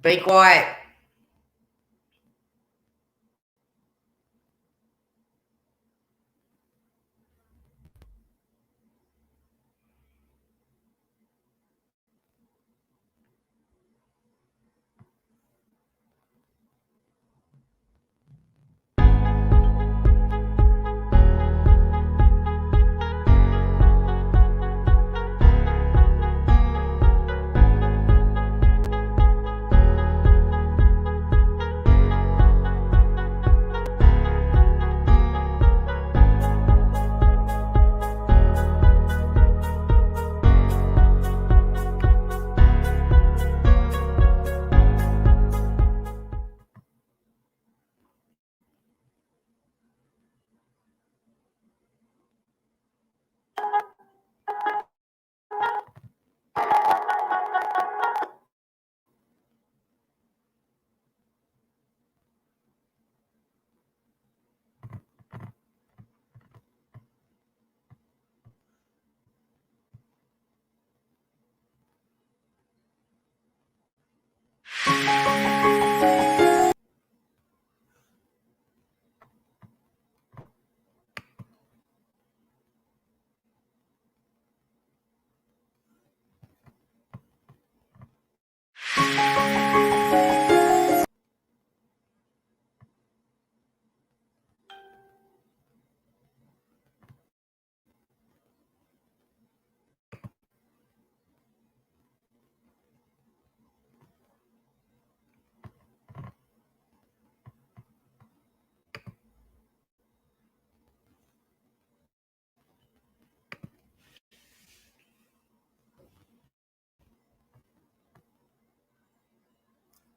Be quiet.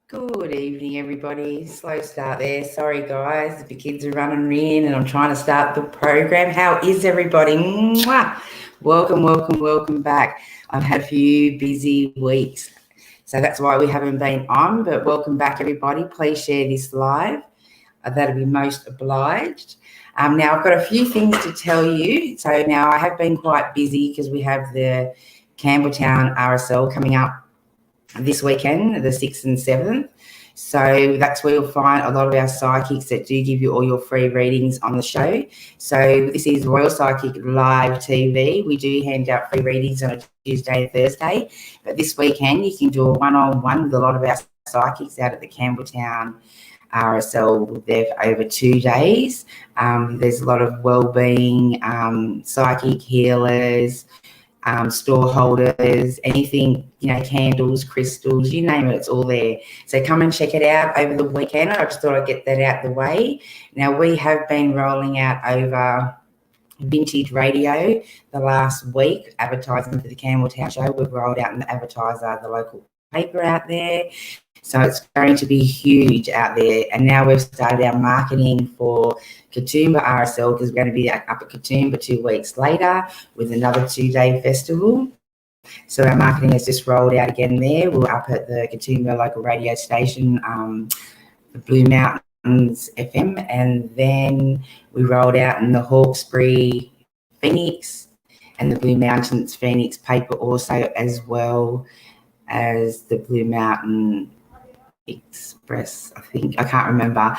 Good evening, everybody. Slow start there. Sorry, guys. The kids are running in and I'm trying to start the program. How is everybody? Mwah! Welcome back. I've had a few busy weeks, so that's why we haven't been on, but welcome back, everybody. Please share this live. That'll be most obliged. Now, I've got a few things to tell you. So now I have been quite busy because we have the Campbelltown RSL coming up this weekend, the 6th and 7th. So that's where you'll find a lot of our psychics that do give you all your free readings on the show. So this is Royal Psychic Live TV. We do hand out free readings on a Tuesday and Thursday. But this weekend, you can do a one-on-one with a lot of our psychics out at the Campbelltown RSL there for over 2 days. There's a lot of wellbeing, psychic healers, store holders, anything, candles, crystals, you name it, it's all there. So come and check it out over the weekend. I just thought I'd get that out the way. Now, we have been rolling out over Vintage Radio the last week, advertising for the Campbelltown show. We've rolled out an advertiser, the local paper out there. So it's going to be huge out there. And now we've started our marketing for Katoomba RSL because we're going to be up at Katoomba 2 weeks later with another 2-day festival. So our marketing has just rolled out again there. We're up at the Katoomba local radio station, the Blue Mountains FM, and then we rolled out in the Hawkesbury Phoenix and the Blue Mountains Phoenix paper also, as well as the Blue Mountain Express, I think. I can't remember.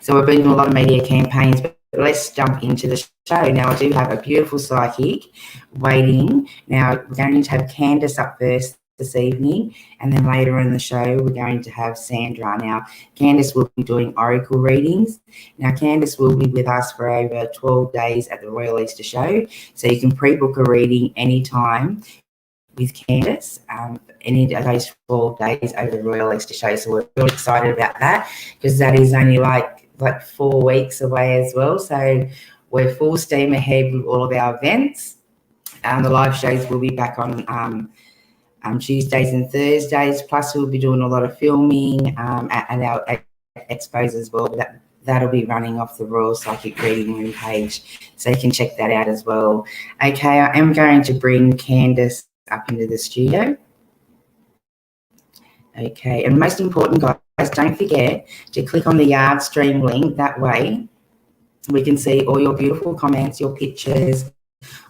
So we've been doing a lot of media campaigns, but let's jump into the show. Now, I do have a beautiful psychic waiting. Now, we're going to have Candice up first this evening, and then later in the show, we're going to have Sandra. Now, Candice will be doing oracle readings. Now, Candice will be with us for over 12 days at the Royal Easter Show, so you can pre-book a reading anytime with Candice, any of those 12 days over the Royal Easter Show. So we're really excited about that because that is only like 4 weeks away as well. So we're full steam ahead with all of our events. The live shows will be back on Tuesdays and Thursdays. Plus, we'll be doing a lot of filming at our expos as well. That'll be running off the Royal Psychic Reading Room page. So you can check that out as well. Okay, I am going to bring Candice up into the studio. Okay, and most important, guys, don't forget to click on the Yard Stream link. That way we can see all your beautiful comments, your pictures,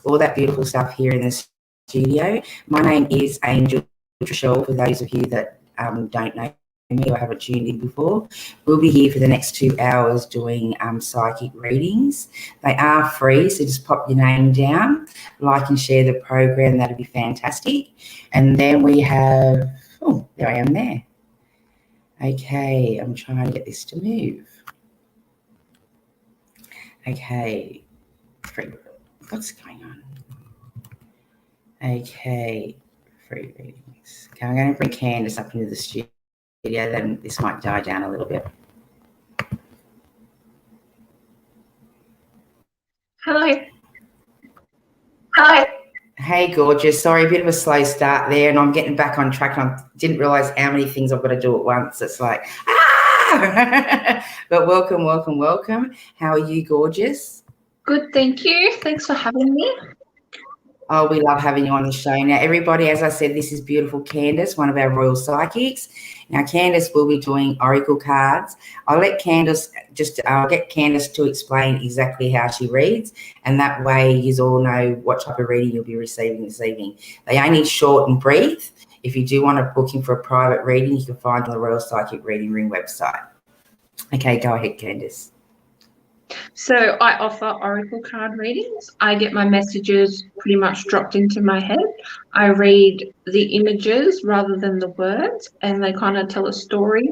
all that beautiful stuff here in the studio. My name is Angel Trishelle, for those of you that don't know me or haven't tuned in before, we'll be here for the next 2 hours doing psychic readings. They are free, so just pop your name down, like and share the program. That'd be fantastic. And then we have, oh, there I am there. Okay, I'm trying to get this to move. Okay, what's going on? Okay, free readings. Okay, I'm going to bring Candice up into the studio, then this might die down a little bit. Hello. Hi. Hey, gorgeous. Sorry, a bit of a slow start there, and I'm getting back on track. I didn't realise how many things I've got to do at once. It's like, but welcome, welcome, welcome. How are you, gorgeous? Good, thank you. Thanks for having me. Oh, we love having you on the show. Now, everybody, as I said, this is beautiful Candice, one of our royal psychics. Now, Candice will be doing oracle cards. I'll get Candice to explain exactly how she reads, and that way you all know what type of reading you'll be receiving this evening. They only short and brief. If you do want to book in for a private reading, you can find on the Royal Psychic Reading Room website. Okay, go ahead, Candice. So I offer oracle card readings. I get my messages pretty much dropped into my head. I read the images rather than the words, and they kind of tell a story.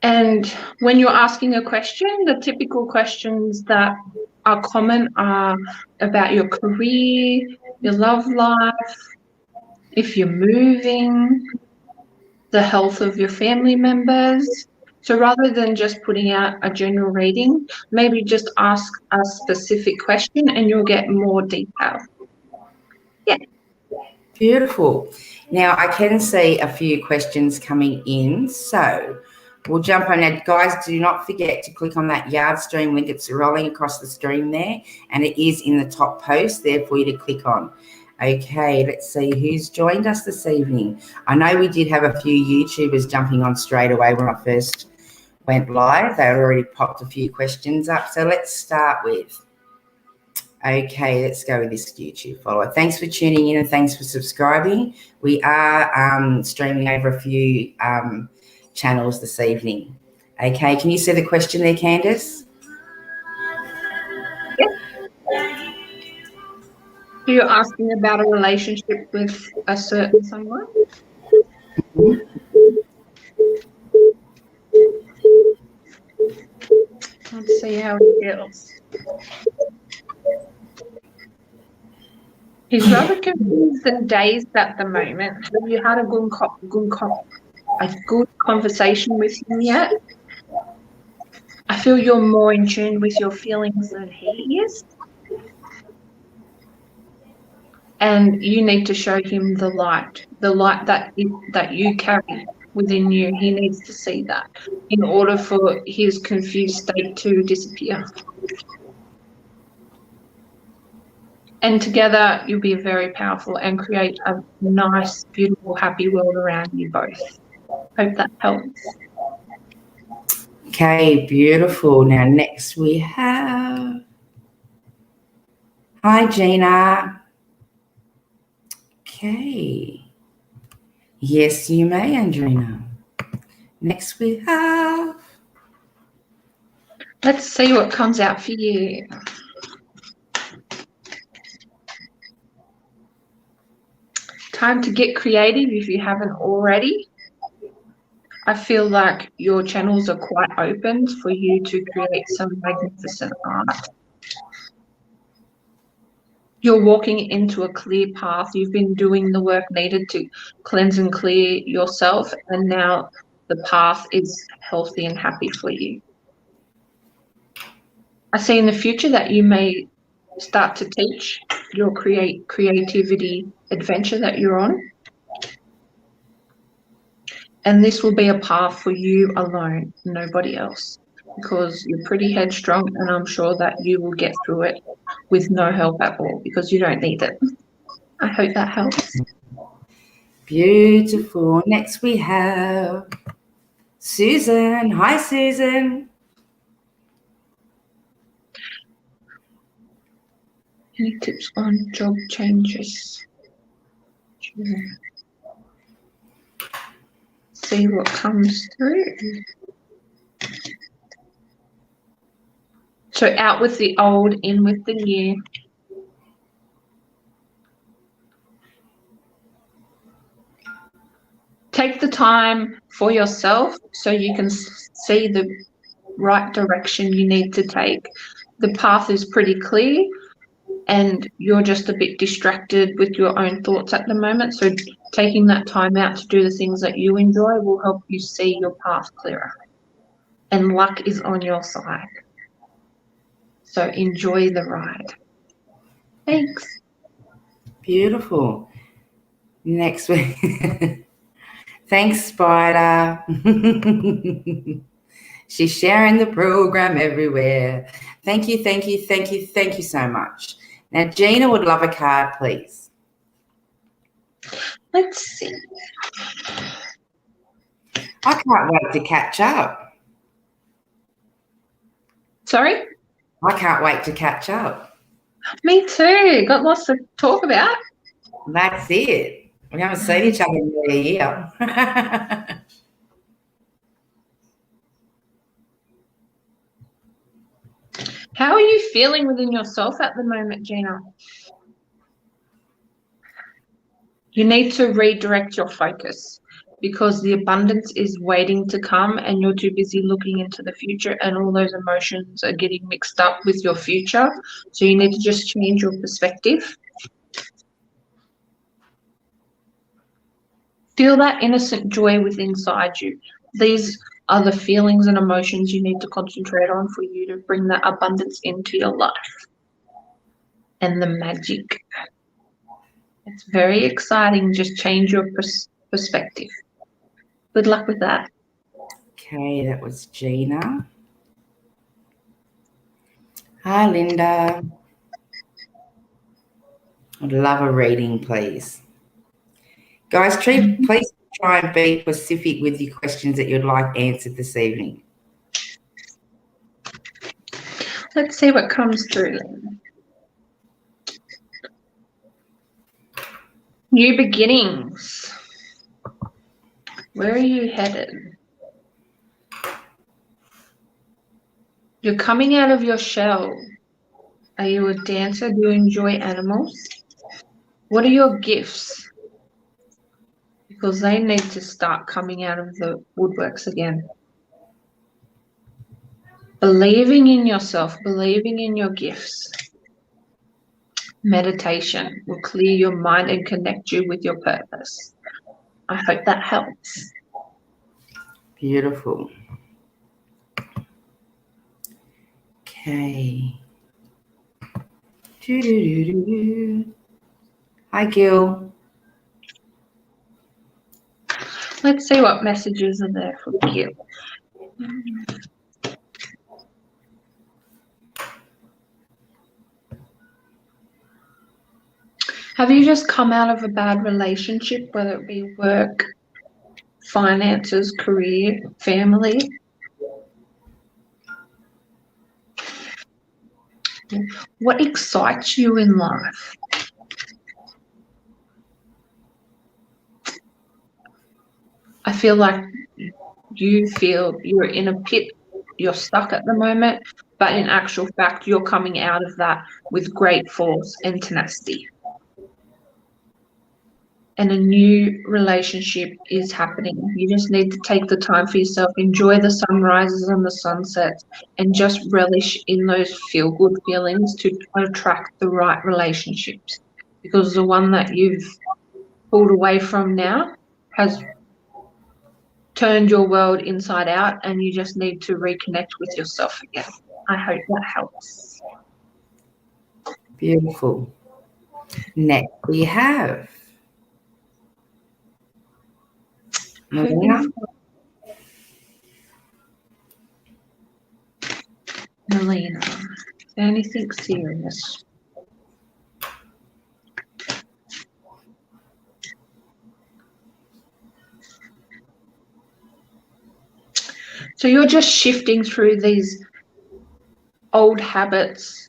And when you're asking a question, the typical questions that are common are about your career, your love life, if you're moving, the health of your family members. So rather than just putting out a general reading, maybe just ask a specific question and you'll get more detail. Yeah. Beautiful. Now, I can see a few questions coming in, so we'll jump on that. Guys, do not forget to click on that Yard Stream link. It's rolling across the stream there, and it is in the top post there for you to click on. Okay, let's see who's joined us this evening. I know we did have a few YouTubers jumping on straight away when I first went live. They had already popped a few questions up. So let's start with, okay, let's go with this YouTube follower. Thanks for tuning in and thanks for subscribing. We are streaming over a few channels this evening. Okay, can you see the question there, Candice? Yes. So you're asking about a relationship with a certain someone? Mm-hmm. Let's see how it feels. He's rather confused and dazed at the moment. Have you had a good conversation with him yet? I feel you're more in tune with your feelings than he is. And you need to show him the light that you carry within you. He needs to see that in order for his confused state to disappear. And together you'll be very powerful and create a nice, beautiful, happy world around you both. Hope that helps. Okay, beautiful. Now next we have, hi Gina. Okay. Yes, you may, Andrina. Next we have, let's see what comes out for you. Time to get creative if you haven't already. I feel like your channels are quite open for you to create some magnificent art. You're walking into a clear path. You've been doing the work needed to cleanse and clear yourself, and now the path is healthy and happy for you. I see in the future that you may start to teach your creativity adventure that you're on. And this will be a path for you alone, nobody else, because you're pretty headstrong and I'm sure that you will get through it with no help at all because you don't need it. I hope that helps. beautiful. Next we have Susan. Hi, Susan. Any tips on job changes? Sure. See what comes through. So out with the old, in with the new. Take the time for yourself so you can see the right direction you need to take. The path is pretty clear and you're just a bit distracted with your own thoughts at the moment. So taking that time out to do the things that you enjoy will help you see your path clearer. And luck is on your side. So enjoy the ride. Thanks. Beautiful. Next week. Thanks, Spider. She's sharing the program everywhere. Thank you, thank you, thank you, thank you so much. Now, Gina would love a card, please. Let's see. I can't wait to catch up. Sorry? I can't wait to catch up. Me too. Got lots to talk about. That's it. We haven't seen each other in nearly a year. How are you feeling within yourself at the moment, Gina? You need to redirect your focus because the abundance is waiting to come and you're too busy looking into the future and all those emotions are getting mixed up with your future. So you need to just change your perspective. Feel that innocent joy within inside you. These are the feelings and emotions you need to concentrate on for you to bring that abundance into your life and the magic. It's very exciting. Just change your perspective. Good luck with that. Okay, that was Gina. Hi, Linda. I'd love a reading, please. Guys, please try and be specific with your questions that you'd like answered this evening. Let's see what comes through. New beginnings. Where are you headed? You're coming out of your shell. Are you a dancer? Do you enjoy animals? What are your gifts? Because they need to start coming out of the woodworks again. Believing in yourself, believing in your gifts. Meditation will clear your mind and connect you with your purpose. I hope that helps. Beautiful. Okay. Hi, Gil. Let's see what messages are there for you. Have you just come out of a bad relationship, whether it be work, finances, career, family? What excites you in life? I feel like you feel you're in a pit, you're stuck at the moment, but in actual fact, you're coming out of that with great force and tenacity. And a new relationship is happening. You just need to take the time for yourself, enjoy the sunrises and the sunsets, and just relish in those feel-good feelings to attract the right relationships. Because the one that you've pulled away from now has turned your world inside out and you just need to reconnect with yourself again. I hope that helps. Beautiful. Next we have Melina. Melina, anything serious? So you're just shifting through these old habits.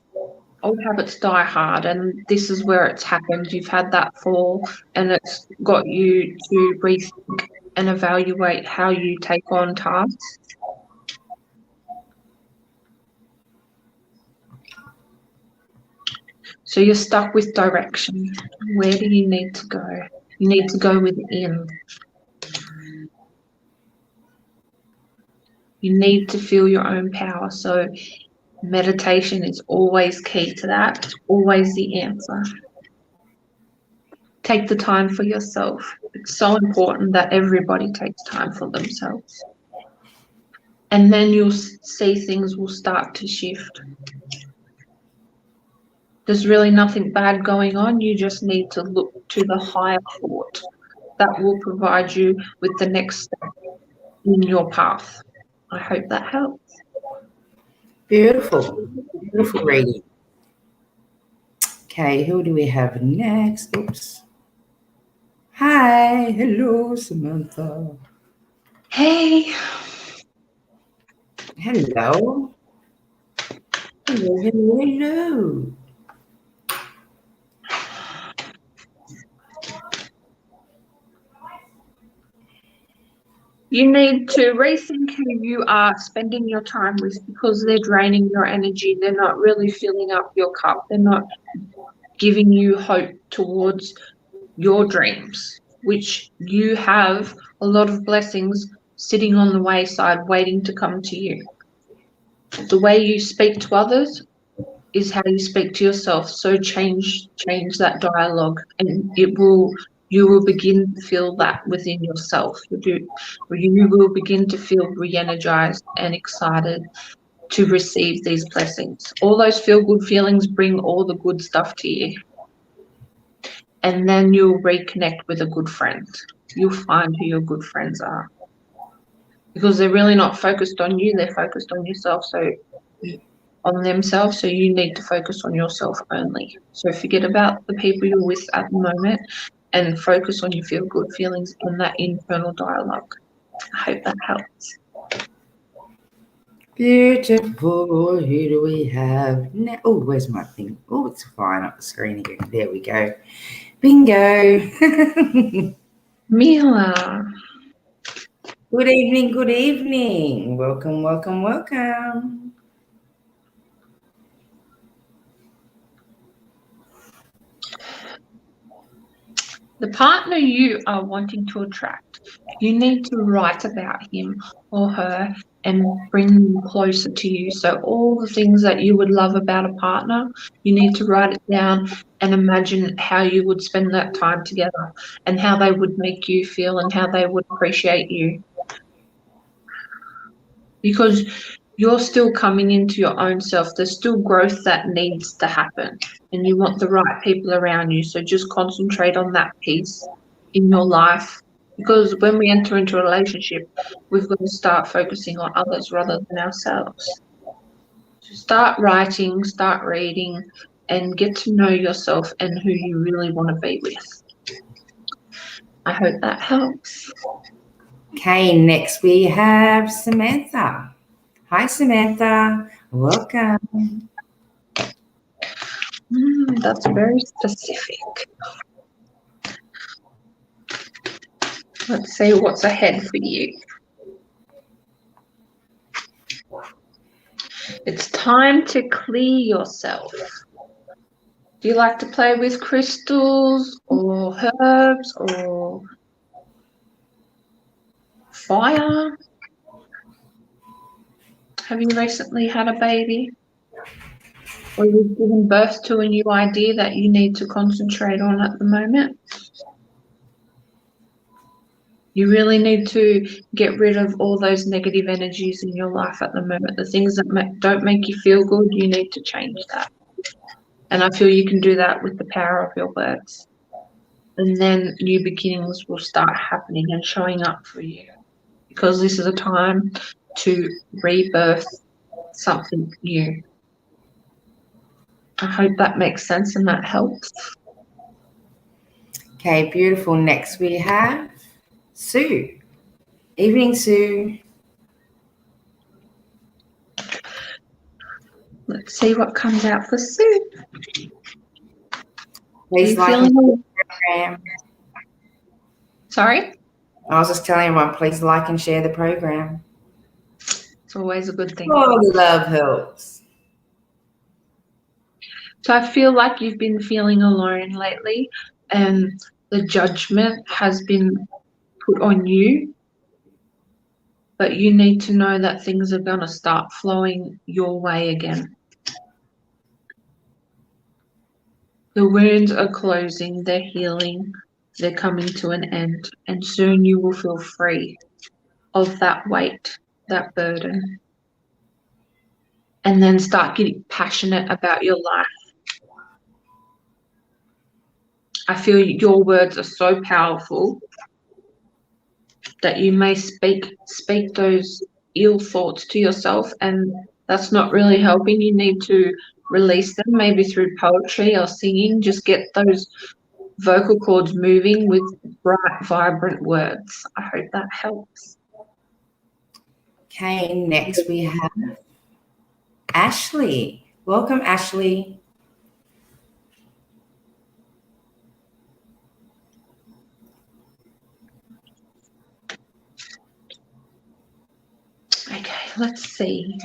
Old habits die hard, and this is where it's happened. You've had that fall and it's got you to rethink. and evaluate how you take on tasks. So you're stuck with direction. Where do you need to go? You need to go within. You need to feel your own power. So meditation is always key to that. It's always the answer. Take the time for yourself. It's so important that everybody takes time for themselves. And then you'll see things will start to shift. There's really nothing bad going on. You just need to look to the higher thought that will provide you with the next step in your path. I hope that helps. Beautiful. Beautiful reading. Okay, who do we have next? Oops. Hi. Hello, Samantha. Hey. Hello. Hello, hello, hello. You need to rethink who you are spending your time with, because they're draining your energy. They're not really filling up your cup. They're not giving you hope towards your dreams, which you have a lot of blessings sitting on the wayside waiting to come to you. The way you speak to others is how you speak to yourself. So change that dialogue, and you will begin to feel that within yourself. You will begin to feel re-energized and excited to receive these blessings. All those feel-good feelings bring all the good stuff to you. And then you'll reconnect with a good friend. You'll find who your good friends are. Because they're really not focused on you, they're focused on yourself. On themselves, so you need to focus on yourself only. So forget about the people you're with at the moment and focus on your feel-good feelings and that internal dialogue. I hope that helps. Beautiful. Who do we have now? Oh, where's my thing? Oh, it's flying up the screen again. There we go. Bingo. Mila. Good evening, good evening. Welcome, welcome, welcome. The partner you are wanting to attract, you need to write about him or her and bring them closer to you. So all the things that you would love about a partner, you need to write it down and imagine how you would spend that time together and how they would make you feel and how they would appreciate you. Because you're still coming into your own self. There's still growth that needs to happen, and you want the right people around you. So just concentrate on that piece in your life, because when we enter into a relationship, we've got to start focusing on others rather than ourselves. So start writing, start reading, and get to know yourself and who you really want to be with. I hope that helps. Okay, next we have Samantha. Hi, Samantha. Welcome. That's very specific. Let's see what's ahead for you. It's time to clear yourself. Do you like to play with crystals or herbs or fire? Have you recently had a baby? Or you've given birth to a new idea that you need to concentrate on at the moment? You really need to get rid of all those negative energies in your life at the moment. The things that don't make you feel good, you need to change that. And I feel you can do that with the power of your words. And then new beginnings will start happening and showing up for you. Because this is a time to rebirth something new. I hope that makes sense and that helps. Okay, beautiful. Next we have Sue. Evening, Sue. Let's see what comes out for Sue. Please like the program. Sorry? I was just telling everyone, please like and share the program. It's always a good thing. Oh, the love helps. So I feel like you've been feeling alone lately, and the judgment has been put on you, but you need to know that things are going to start flowing your way again. The wounds are closing, they're healing, they're coming to an end, and soon you will feel free of that weight, that burden, and then start getting passionate about your life. I feel your words are so powerful that you may speak those ill thoughts to yourself, and that's not really helping. You need to release them, maybe through poetry or singing. Just get those vocal cords moving with bright, vibrant words. I hope that helps. Okay, next we have Ashley. Welcome, Ashley. Okay, let's see.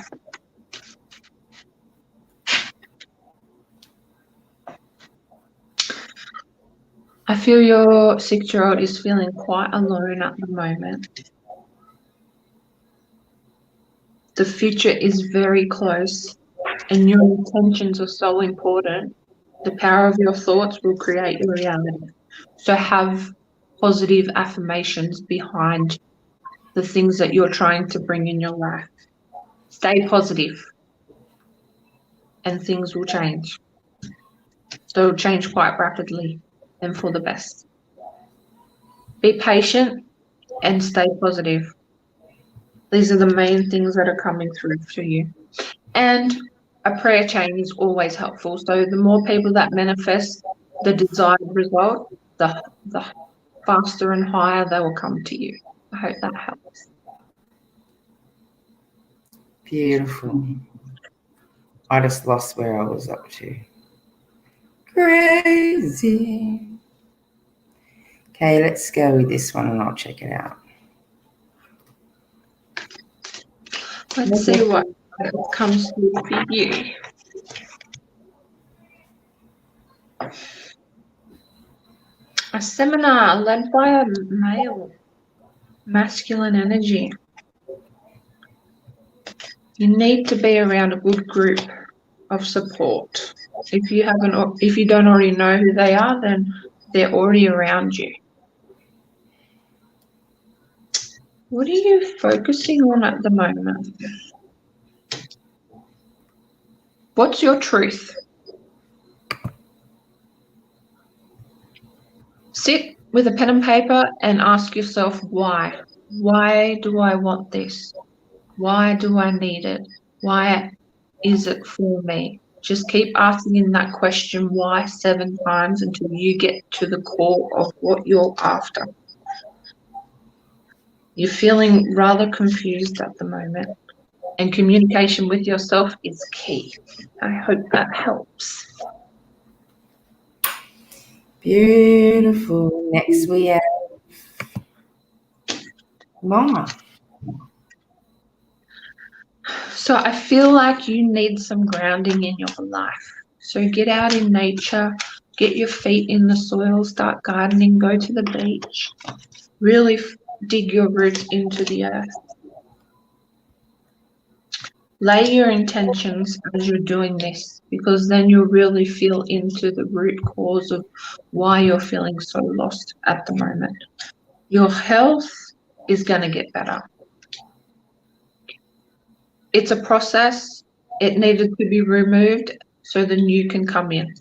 I feel your 6-year-old is feeling quite alone at the moment. The future is very close, and your intentions are so important. The power of your thoughts will create your reality. So have positive affirmations behind the things that you're trying to bring in your life. Stay positive, and things will change. They'll change quite rapidly and for the best. Be patient and stay positive. These are the main things that are coming through for you. And a prayer chain is always helpful. So the more people that manifest the desired result, the faster and higher they will come to you. I hope that helps. Beautiful. I just lost where I was up to. Crazy. Okay, let's go with this one and I'll check it out. Let's see what comes through for you. A seminar led by a male, masculine energy. You need to be around a good group of support. If you don't already know who they are, then they're already around you. What are you focusing on at the moment? What's your truth? Sit with a pen and paper and ask yourself why. Why do I want this? Why do I need it? Why is it for me? Just keep asking that question why 7 times until you get to the core of what you're after. You're feeling rather confused at the moment, and communication with yourself is key. I hope that helps. Beautiful. Next we have Mama. So I feel like you need some grounding in your life. So get out in nature, get your feet in the soil, start gardening, go to the beach, really dig your roots into the earth. Lay your intentions as you're doing this, because then you'll really feel into the root cause of why you're feeling so lost at the moment. Your health is going to get better. It's a process. It needed to be removed so the new can come in.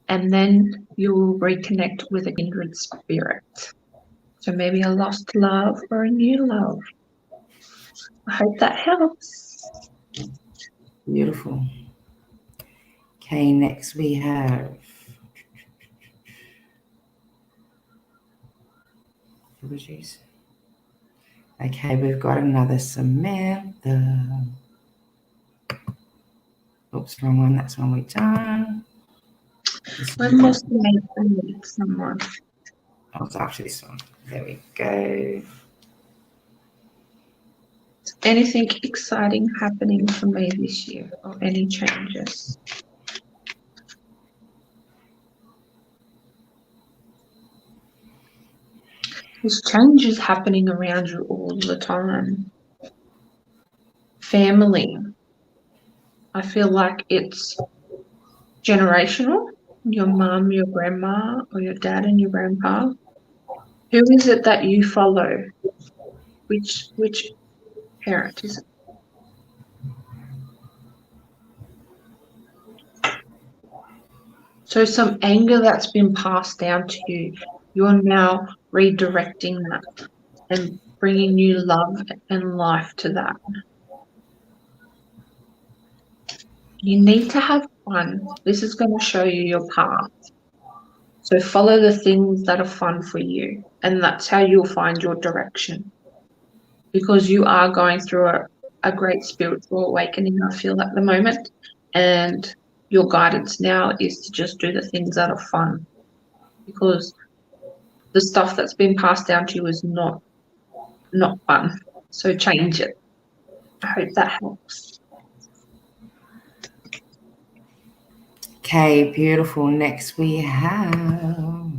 And then you will reconnect with a kindred spirit. So maybe a lost love or a new love. I hope that helps. Beautiful. Okay, next we have apologies. Okay, we've got another Samantha. Oops, wrong one. That's one we've done. When was the meet someone? Oh, it's after this one. There we go. Anything exciting happening for me this year or any changes? There's changes happening around you all the time. Family. I feel like it's generational. Your mum, your grandma, or your dad and your grandpa. Who is it that you follow? Which parent is it? So some anger that's been passed down to you, you're now redirecting that and bringing new love and life to that. You need to have fun. This is going to show you your path. So follow the things that are fun for you, and that's how you'll find your direction. Because you are going through a great spiritual awakening, I feel, at the moment, and your guidance now is to just do the things that are fun, because the stuff that's been passed down to you is not fun. So change it. I hope that helps. Okay, beautiful. Next we have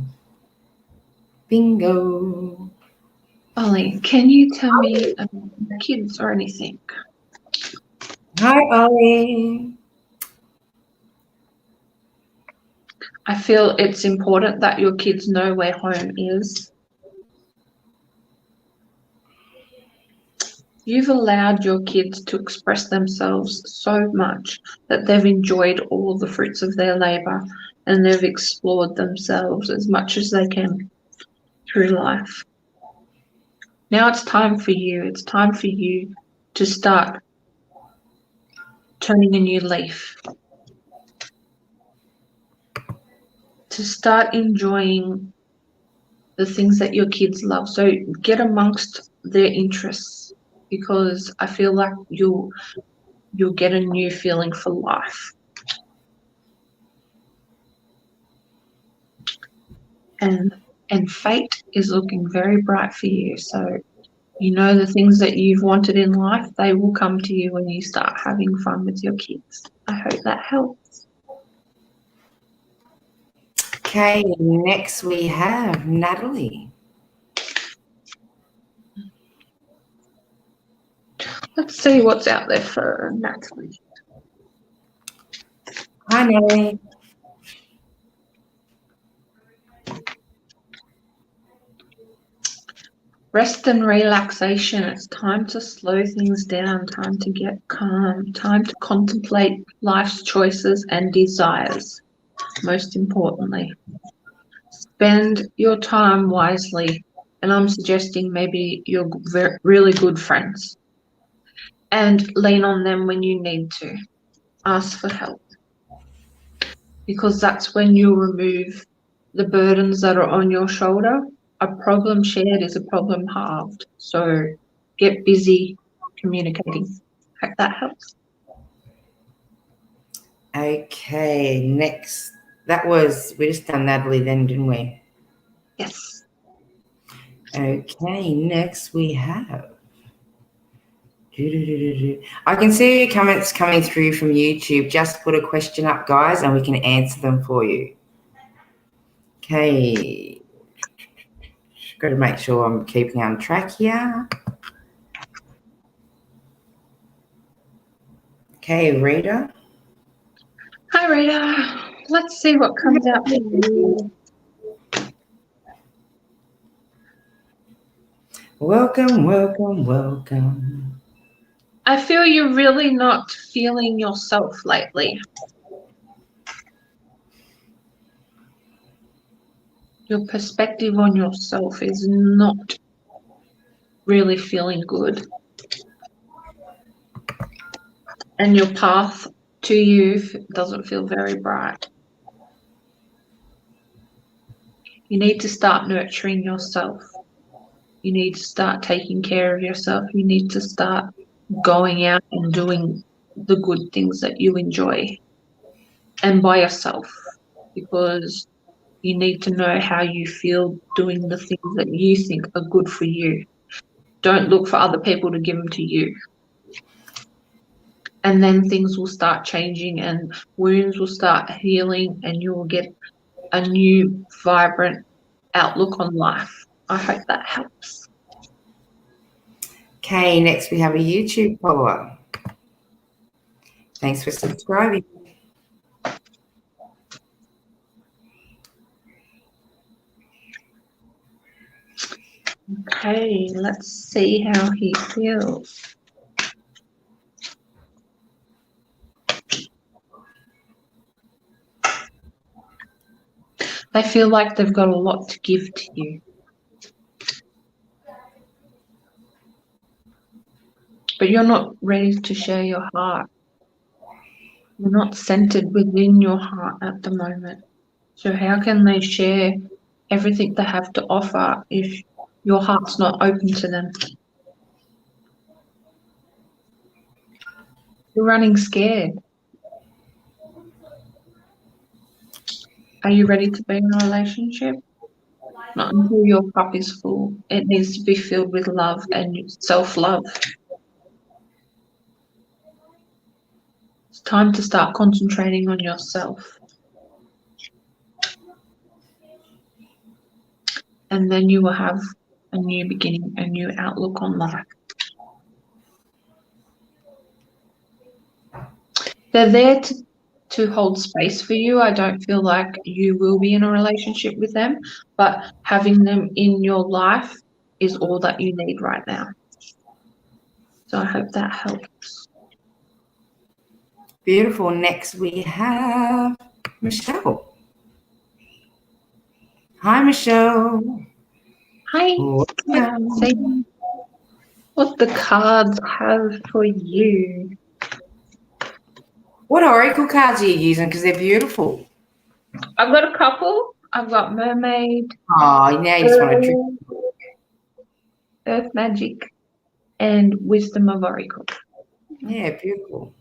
bingo. Ollie, can you tell me about the kids or anything? Hi, Ollie. I feel it's important that your kids know where home is. You've allowed your kids to express themselves so much that they've enjoyed all the fruits of their labour and they've explored themselves as much as they can through life. Now it's time for you. It's time for you to start turning a new leaf, to start enjoying the things that your kids love. So get amongst their interests, because I feel like you'll get a new feeling for life. And fate is looking very bright for you. So you know the things that you've wanted in life, they will come to you when you start having fun with your kids. I hope that helps. Okay, next we have Natalie. Let's see what's out there for Natalie. Hi, Natalie. Rest and relaxation. It's time to slow things down, time to get calm, time to contemplate life's choices and desires. Most importantly, spend your time wisely. And I'm suggesting maybe your really good friends, and lean on them when you need to. Ask for help, because that's when you remove the burdens that are on your shoulder. A problem shared is a problem halved. So get busy communicating. Hope that helps. Okay, next. We just done Natalie then, didn't we? Yes. Okay, next we have. I can see your comments coming through from YouTube. Just put a question up, guys, and we can answer them for you. Okay. Got to make sure I'm keeping on track here. Okay, Rita. Hi, Rita. Let's see what comes out for you. Welcome, welcome, welcome. I feel you're really not feeling yourself lately. Your perspective on yourself is not really feeling good. And your path to you doesn't feel very bright. You need to start nurturing yourself. You need to start taking care of yourself. You need to start going out and doing the good things that you enjoy, and by yourself, because You need to know how you feel doing the things that you think are good for you. Don't look for other people to give them to you. And then things will start changing and wounds will start healing and you will get a new, vibrant outlook on life. I hope that helps. Okay, next we have a YouTube follower. Thanks for subscribing. Okay, let's see how he feels. They feel like they've got a lot to give to you. But you're not ready to share your heart. You're not centered within your heart at the moment. So how can they share everything they have to offer if your heart's not open to them? You're running scared. Are you ready to be in a relationship? Not until your cup is full. It needs to be filled with love and self-love. It's time to start concentrating on yourself. And then you will have a new beginning, a new outlook on life. They're there to hold space for you. I don't feel like you will be in a relationship with them, but having them in your life is all that you need right now. So I hope that helps. Beautiful. Next we have Michelle. Hi, Michelle. Hi. Let's see what the cards have for you. What oracle cards are you using? Because they're beautiful. I've got a couple. I've got Mermaid. Oh, now you just want to trick. Earth Magic, and Wisdom of Oracle. Yeah, beautiful.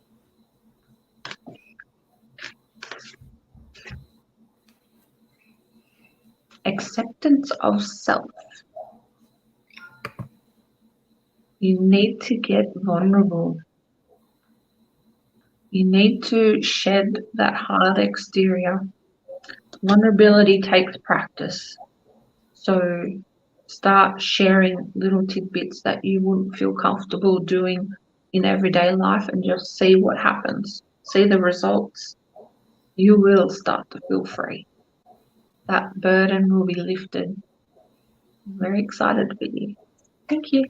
Acceptance of self. You need to get vulnerable. You need to shed that hard exterior. Vulnerability takes practice. So start sharing little tidbits that you wouldn't feel comfortable doing in everyday life and just see what happens. See the results. You will start to feel free. That burden will be lifted. I'm very excited for you. Thank you.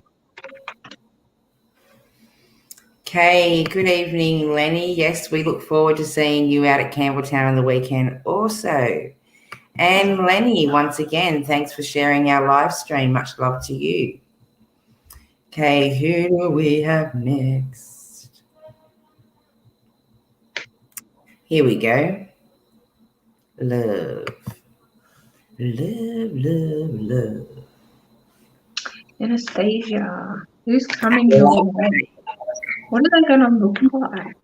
Okay, good evening, Lenny. Yes, we look forward to seeing you out at Campbelltown on the weekend also. And Lenny, once again, thanks for sharing our live stream. Much love to you. Okay, who do we have next? Here we go. Love. Love, love, love. Anastasia, who's coming your way? What are they going to look like?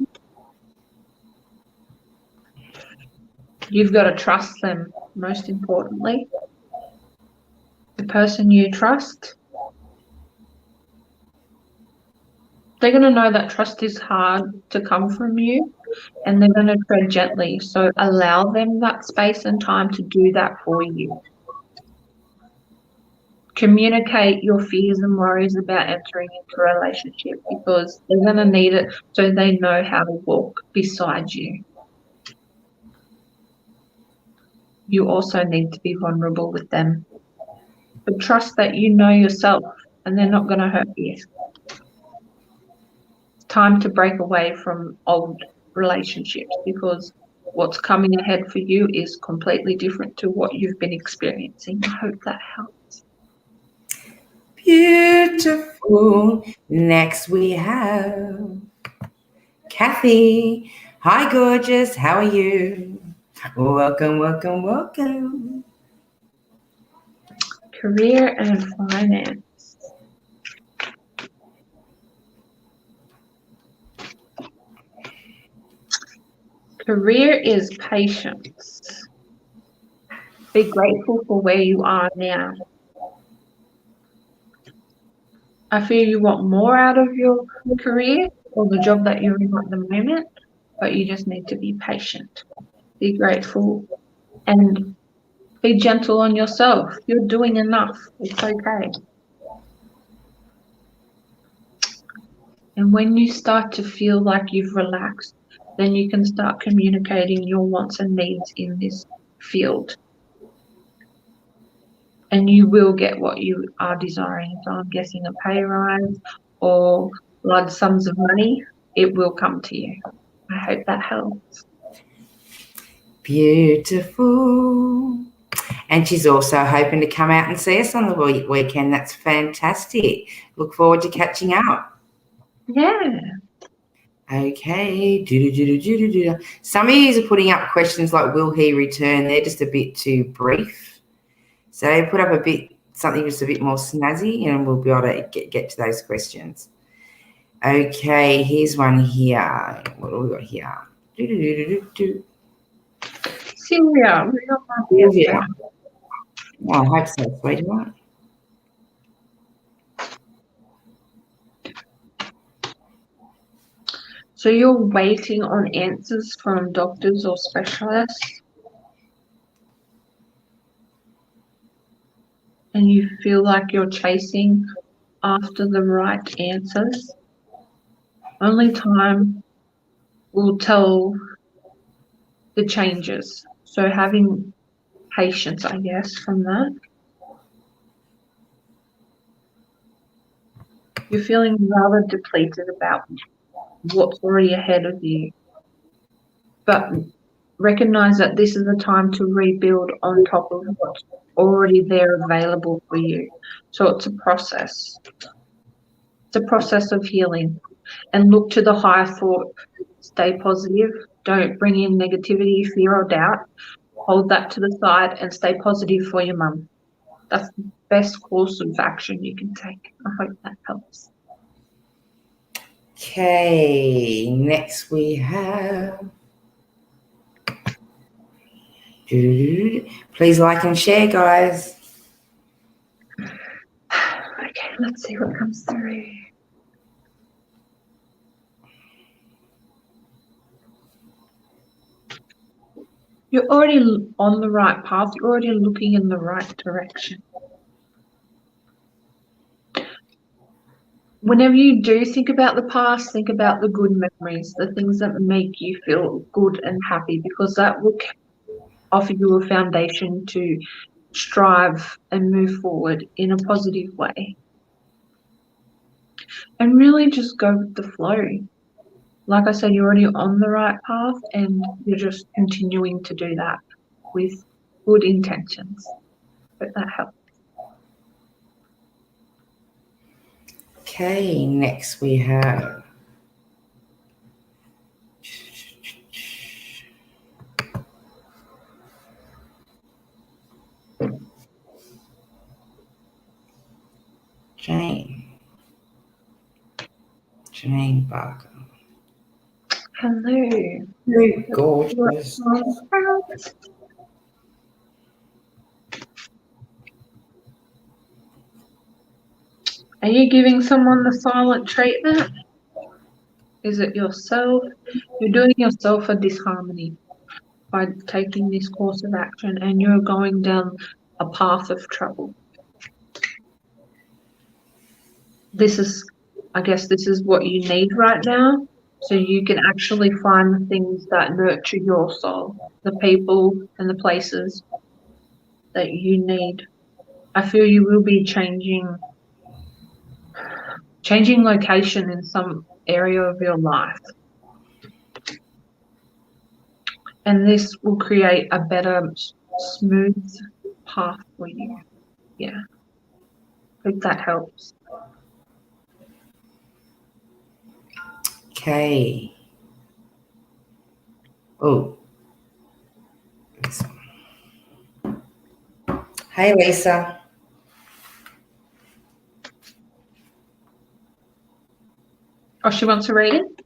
You've got to trust them, most importantly. The person you trust, they're going to know that trust is hard to come from you, and they're going to tread gently. So allow them that space and time to do that for you. Communicate your fears and worries about entering into a relationship because they're going to need it so they know how to walk beside you. You also need to be vulnerable with them. But trust that you know yourself and they're not going to hurt you. It's time to break away from old relationships because what's coming ahead for you is completely different to what you've been experiencing. I hope that helps. Beautiful. Next we have Kathy. Hi, gorgeous. How are you? Welcome, welcome, welcome. Career and finance. Career is patience. Be grateful for where you are now. I feel you want more out of your career or the job that you're in at the moment, but you just need to be patient. Be grateful and be gentle on yourself. You're doing enough. It's okay. And when you start to feel like you've relaxed, then you can start communicating your wants and needs in this field. And you will get what you are desiring. So I'm guessing a pay rise or large sums of money, it will come to you. I hope that helps. Beautiful. And she's also hoping to come out and see us on the weekend. That's fantastic. Look forward to catching up. Yeah. Okay. Some of you are putting up questions like, will he return? They're just a bit too brief. So put up something just a bit more snazzy, and we'll be able to get to those questions. Okay, here's one here. What do we got here? Sylvia. Sylvia. Oh, I hope so, sweetheart. So you're waiting on answers from doctors or specialists, and you feel like you're chasing after the right answers. Only time will tell the changes. So having patience, I guess, from that. You're feeling rather depleted about what's already ahead of you. But recognize that this is the time to rebuild on top of what's already there available for you. So it's a process. It's a process of healing. And look to the higher thought. Stay positive. Don't bring in negativity, fear, or doubt. Hold that to the side and stay positive for your mum. That's the best course of action you can take. I hope that helps. Okay, next we have. Please like and share, guys. Okay, let's see what comes through. You're already on the right path. You're already looking in the right direction. Whenever you do think about the past, think about the good memories, the things that make you feel good and happy, because that will offer you a foundation to strive and move forward in a positive way. And really just go with the flow. Like I said, you're already on the right path and you're just continuing to do that with good intentions. But that helps. Okay, next we have. Jane Barker. Hello. Very gorgeous. Are you giving someone the silent treatment? Is it yourself? You're doing yourself a disharmony by taking this course of action, and you're going down a path of trouble. I guess this is what you need right now, so you can actually find the things that nurture your soul, the people and the places that you need. I feel you will be changing location in some area of your life. And this will create a better, smooth path for you. Yeah. Hope that helps. Okay. Oh. This one. Hey, Lisa. Oh, she wants to read it?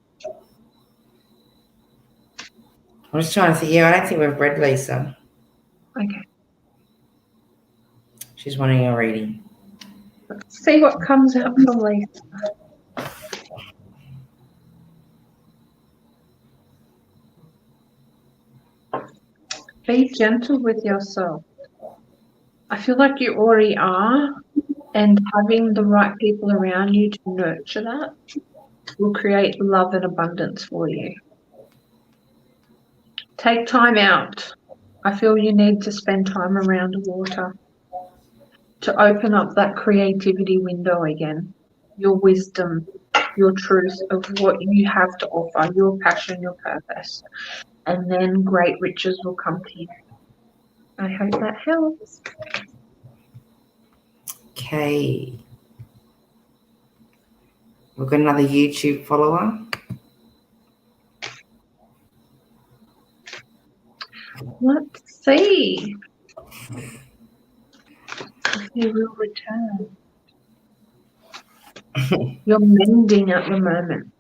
I'm just trying to think. Yeah, I don't think we've read Lisa. Okay. She's wanting a reading. Let's see what comes out for Lisa. Be gentle with yourself. I feel like you already are, and having the right people around you to nurture that will create love and abundance for you. Take time out. I feel you need to spend time around water to open up that creativity window again, your wisdom, your truth of what you have to offer, your passion, your purpose, and then great riches will come to you. I hope that helps. Okay. We've got another YouTube follower. Let's see if he will return. You're mending at the moment.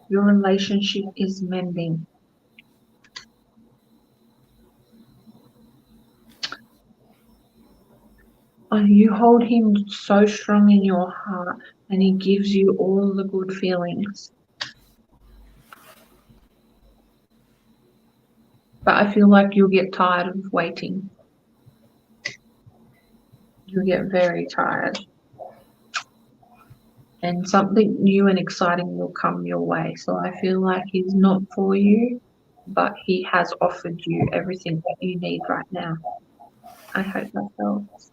Your relationship is mending. And you hold him so strong in your heart, and he gives you all the good feelings. But I feel like you'll get tired of waiting. You'll get very tired. And something new and exciting will come your way. So I feel like he's not for you, but he has offered you everything that you need right now. I hope that helps.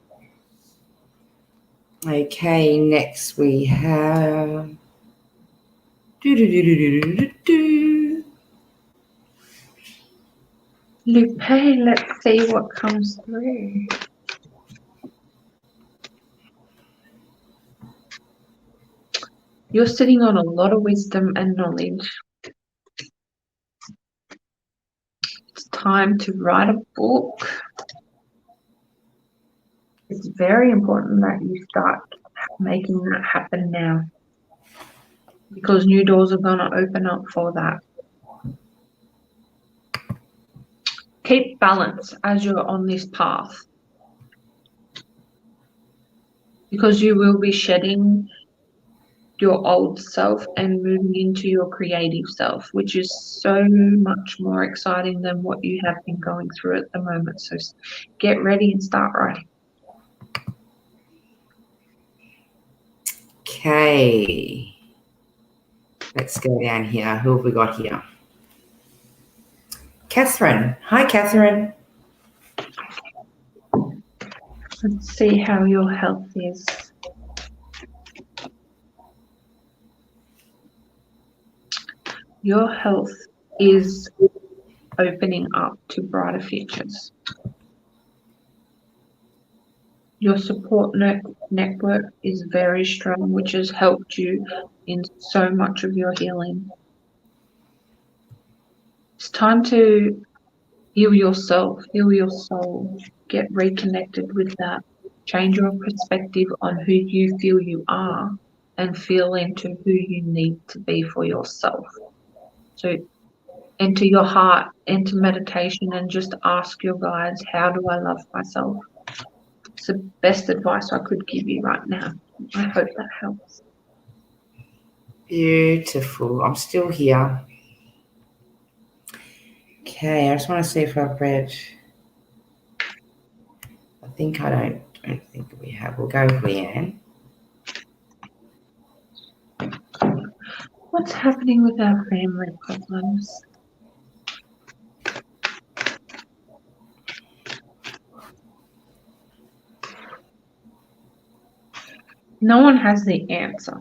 Okay, next we have Lupe, let's see what comes through. You're sitting on a lot of wisdom and knowledge. It's time to write a book. It's very important that you start making that happen now, because new doors are going to open up for that. Keep balance as you're on this path, because you will be shedding your old self and moving into your creative self, which is so much more exciting than what you have been going through at the moment. So get ready and start writing. Okay. Let's go down here. Who have we got here? Catherine. Hi, Catherine. Let's see how your health is. Your health is opening up to brighter futures. Your support network is very strong, which has helped you in so much of your healing. It's time to heal yourself, heal your soul, get reconnected with that. Change your perspective on who you feel you are and feel into who you need to be for yourself. So enter your heart, enter meditation, and just ask your guides, how do I love myself? It's the best advice I could give you right now. I hope that helps. Beautiful. I'm still here. Okay, I just want to see if I've read. I think I don't think we have. We'll go with Leanne. What's happening with our family problems? No one has the answer.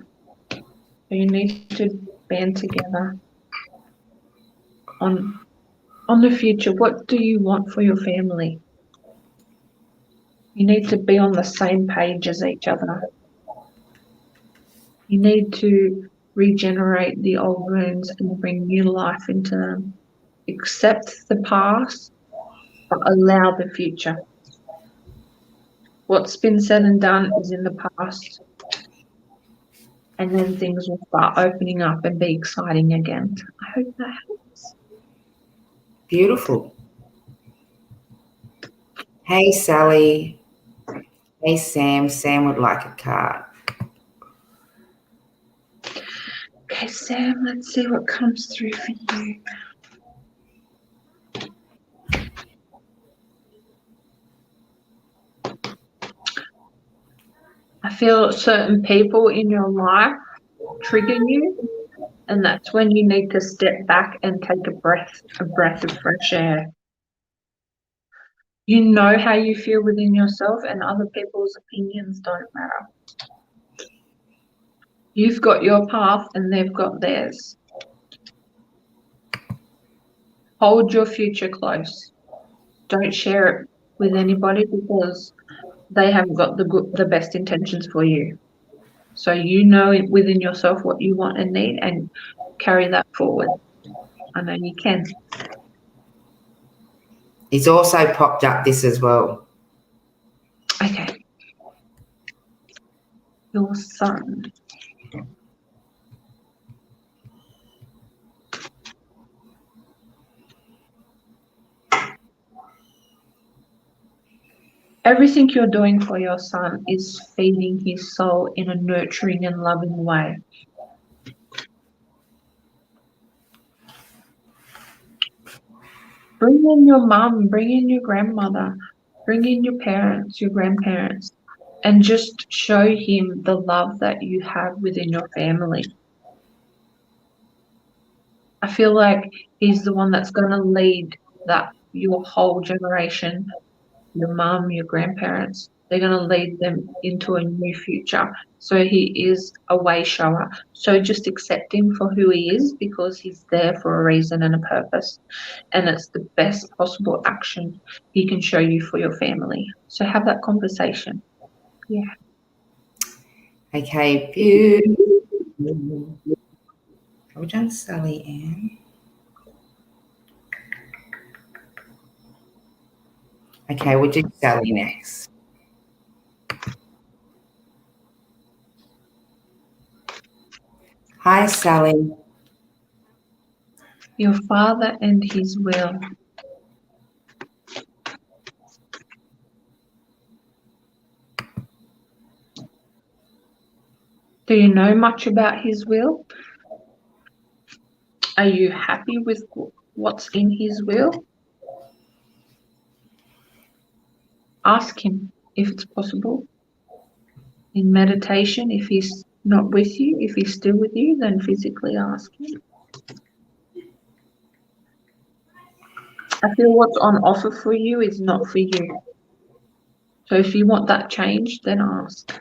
So you need to band together on the future. What do you want for your family? You need to be on the same page as each other. You need to regenerate the old wounds and bring new life into them. Accept the past, but allow the future. What's been said and done is in the past. And then things will start opening up and be exciting again. I hope that helps. Beautiful. Hey, Sally. Hey, Sam. Sam would like a card. Okay, Sam, let's see what comes through for you. I feel certain people in your life trigger you, and that's when you need to step back and take a breath of fresh air. You know how you feel within yourself, and other people's opinions don't matter. You've got your path and they've got theirs. Hold your future close. Don't share it with anybody because they haven't got the best intentions for you. So you know within yourself what you want and need, and carry that forward. I know you can. He's also popped up this as well. Okay. Your son. Everything you're doing for your son is feeding his soul in a nurturing and loving way. Bring in your mum, bring in your grandmother, bring in your parents, your grandparents, and just show him the love that you have within your family. I feel like he's the one that's going to lead your whole generation, your mum, your grandparents. They're going to lead them into a new future. So he is a way shower. So just accept him for who he is, because he's there for a reason and a purpose. And it's the best possible action he can show you for your family. So have that conversation. Yeah. Okay, beautiful. Have we done Sally Ann? Okay, we'll do Sally next. Hi, Sally. Your father and his will. Do you know much about his will? Are you happy with what's in his will? Ask him if it's possible. In meditation, if he's not with you, if he's still with you, then physically ask him. I feel what's on offer for you is not for you. So if you want that changed, then ask.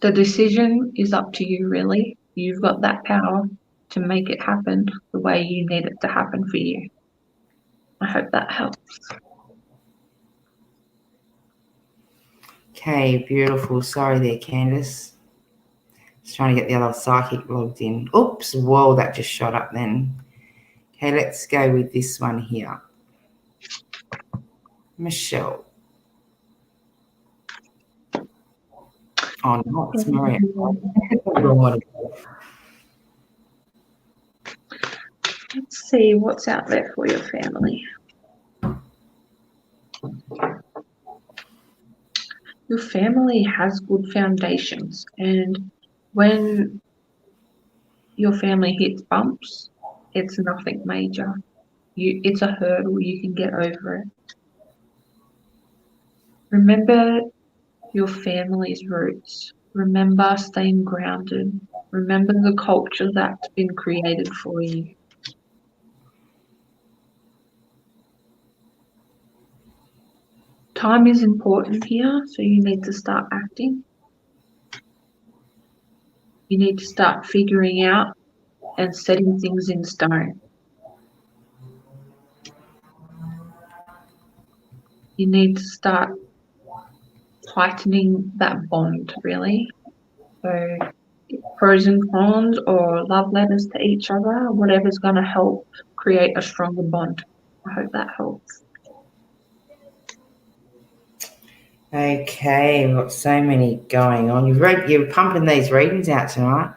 The decision is up to you, really. You've got that power to make it happen the way you need it to happen for you. I hope that helps. Okay, beautiful. Sorry there, Candice. Just trying to get the other psychic logged in. Oops, whoa, that just shot up then. Okay, let's go with this one here. Michelle. Oh, no, it's Maria. Let's see what's out there for your family. Your family has good foundations, and when your family hits bumps, it's nothing major. It's a hurdle, you can get over it. Remember your family's roots. Remember staying grounded. Remember the culture that's been created for you. Time is important here, so you need to start acting. You need to start figuring out and setting things in stone. You need to start tightening that bond, really. So pros and cons, or love letters to each other, whatever's going to help create a stronger bond. I hope that helps. Okay, we've got so many going on. You're pumping these readings out tonight.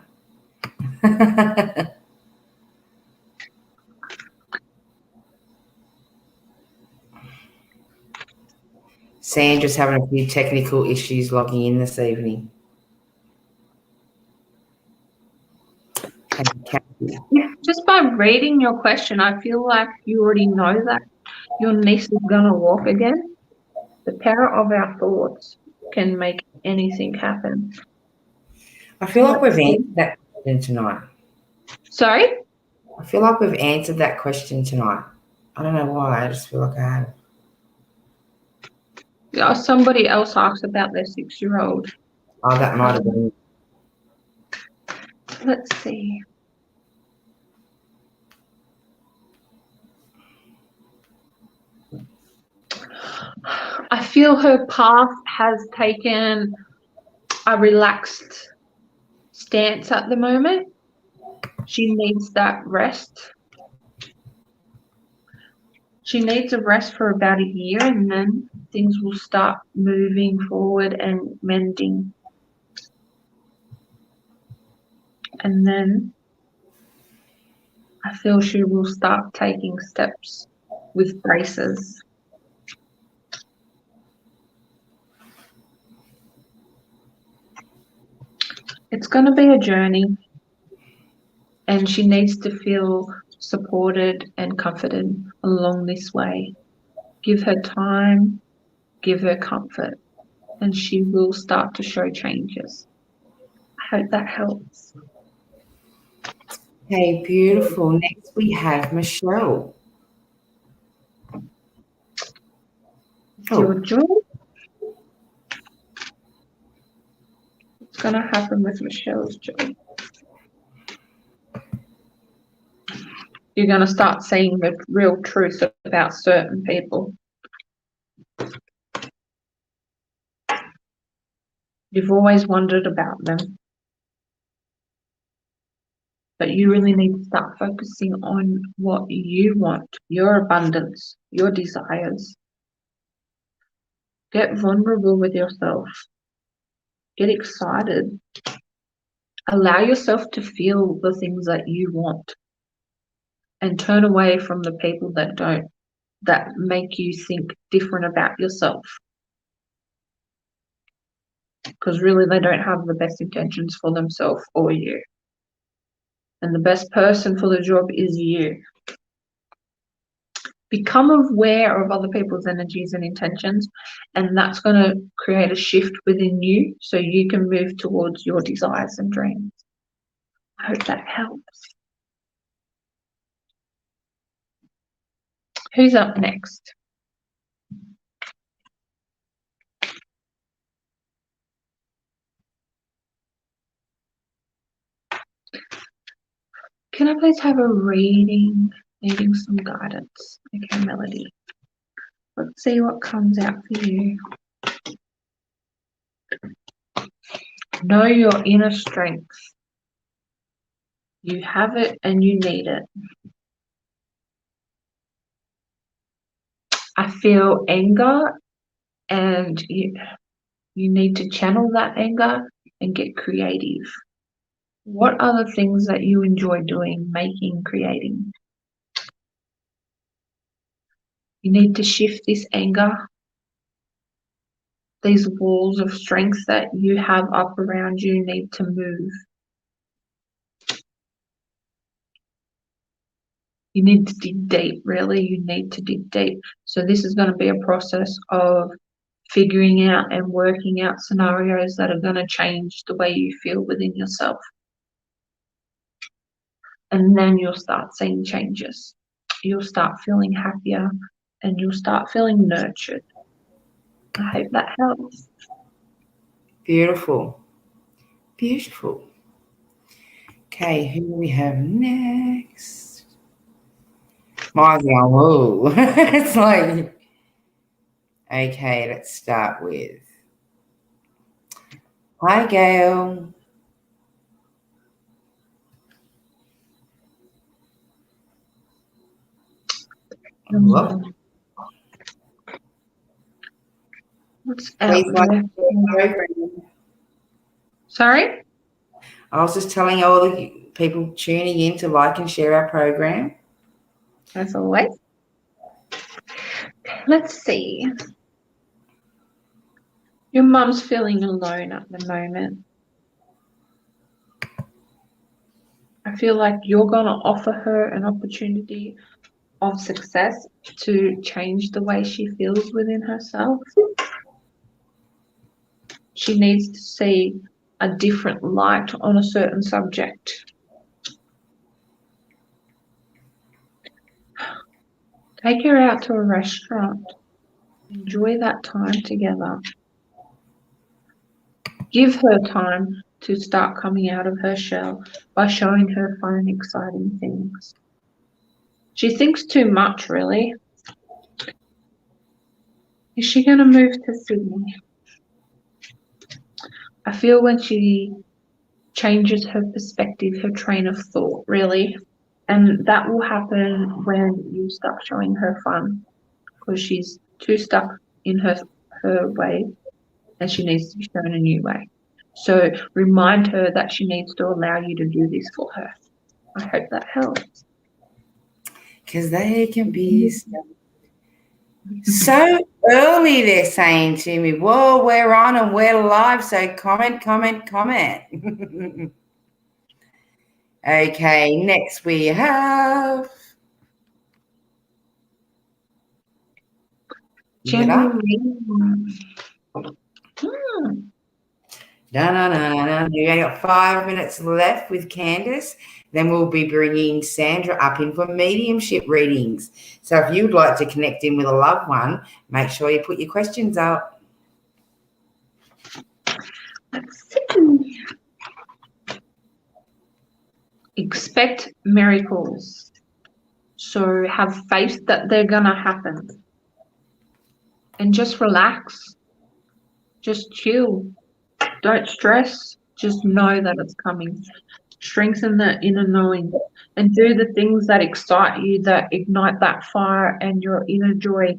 Sandra's having a few technical issues logging in this evening. Just by reading your question, I feel like you already know that your niece is going to walk again. The power of our thoughts can make anything happen. I feel like we've answered that question tonight. Sorry? I feel like we've answered that question tonight. I don't know why. I just feel like I have. Yeah, somebody else asked about their 6-year-old. Oh, that might have been. Let's see. I feel her path has taken a relaxed stance at the moment. She needs that rest. She needs a rest for about a year, and then things will start moving forward and mending. And then I feel she will start taking steps with braces. It's going to be a journey, and she needs to feel supported and comforted along this way. Give her time, give her comfort, and she will start to show changes. I hope that helps. Okay, beautiful. Next we have Michelle. Your joy. What's going to happen with Michelle's joy? You're going to start seeing the real truth about certain people. You've always wondered about them, but you really need to start focusing on what you want, your abundance, your desires. Get vulnerable with yourself. Get excited. Allow yourself to feel the things that you want, and turn away from the people that make you think different about yourself. Because really they don't have the best intentions for themselves or you. And the best person for the job is you. Become aware of other people's energies and intentions, and that's going to create a shift within you so you can move towards your desires and dreams. I hope that helps. Who's up next? Can I please have a reading, needing some guidance? Okay, Melody. Let's see what comes out for you. Know your inner strength. You have it and you need it. I feel anger, and you need to channel that anger and get creative. What are the things that you enjoy doing, making, creating? You need to shift this anger, these walls of strength that you have up around you need to move. You need to dig deep, really. You need to dig deep. So this is going to be a process of figuring out and working out scenarios that are going to change the way you feel within yourself. And then you'll start seeing changes. You'll start feeling happier and you'll start feeling nurtured. I hope that helps. Beautiful. Beautiful. Okay, who do we have next? Mine's going, whoa. It's like, okay, let's start with. Hi, Gail. Hello. What's out there? Sorry? I was just telling all the people tuning in to like and share our program. As always. Let's see. Your mum's feeling alone at the moment. I feel like you're going to offer her an opportunity of success to change the way she feels within herself. She needs to see a different light on a certain subject. Take her out to a restaurant. Enjoy that time together. Give her time to start coming out of her shell by showing her fun and exciting things. She thinks too much, really. Is she going to move to Sydney? I feel when she changes her perspective, her train of thought, really. And that will happen when you start showing her fun, because she's too stuck in her way and she needs to be shown a new way. So remind her that she needs to allow you to do this for her. I hope that helps. Because they can be so early, they're saying to me, whoa, we're on and we're live, so comment. Okay, next we have General. You only got 5 minutes left with Candice. Then we'll be bringing Sandra up in for mediumship readings. So if you'd like to connect in with a loved one, make sure you put your questions up. Let's see. Expect miracles. So have faith that they're going to happen. And just relax. Just chill. Don't stress. Just know that it's coming. Strengthen the inner knowing and do the things that excite you, that ignite that fire and your inner joy.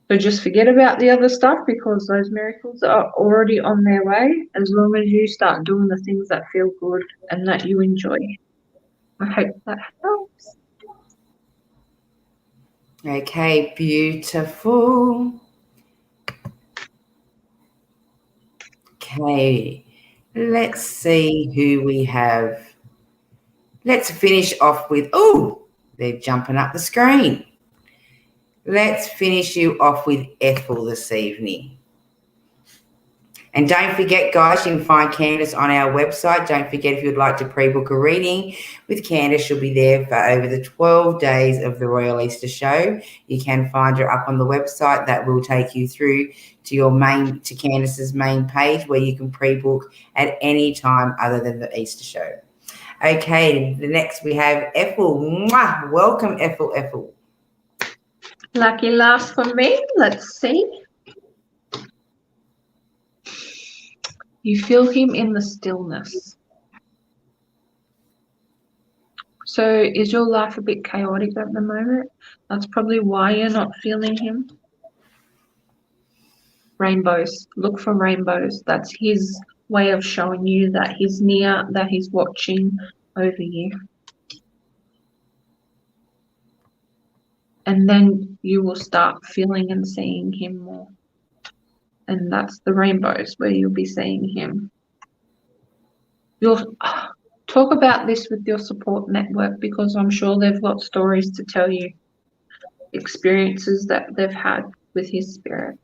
So just forget about the other stuff, because those miracles are already on their way, as long as you start doing the things that feel good and that you enjoy. I hope that helps. Okay, beautiful. Okay, let's see who we have. Let's finish off with, they're jumping up the screen. Let's finish you off with Ethel this evening. And don't forget, guys, you can find Candice on our website. Don't forget, if you'd like to pre-book a reading with Candice, she'll be there for over the 12 days of the Royal Easter Show. You can find her up on the website. That will take you through to Candice's main page, where you can pre-book at any time other than the Easter Show. Okay, the next we have Ethel. Mwah! Welcome, Ethel. Lucky last for me. Let's see. You feel him in the stillness. So is your life a bit chaotic at the moment? That's probably why you're not feeling him. Rainbows. Look for rainbows. That's his way of showing you that he's near, that he's watching over you. And then you will start feeling and seeing him more. And that's the rainbows, where you'll be seeing him. You'll talk about this with your support network, because I'm sure they've got stories to tell you, experiences that they've had with his spirit.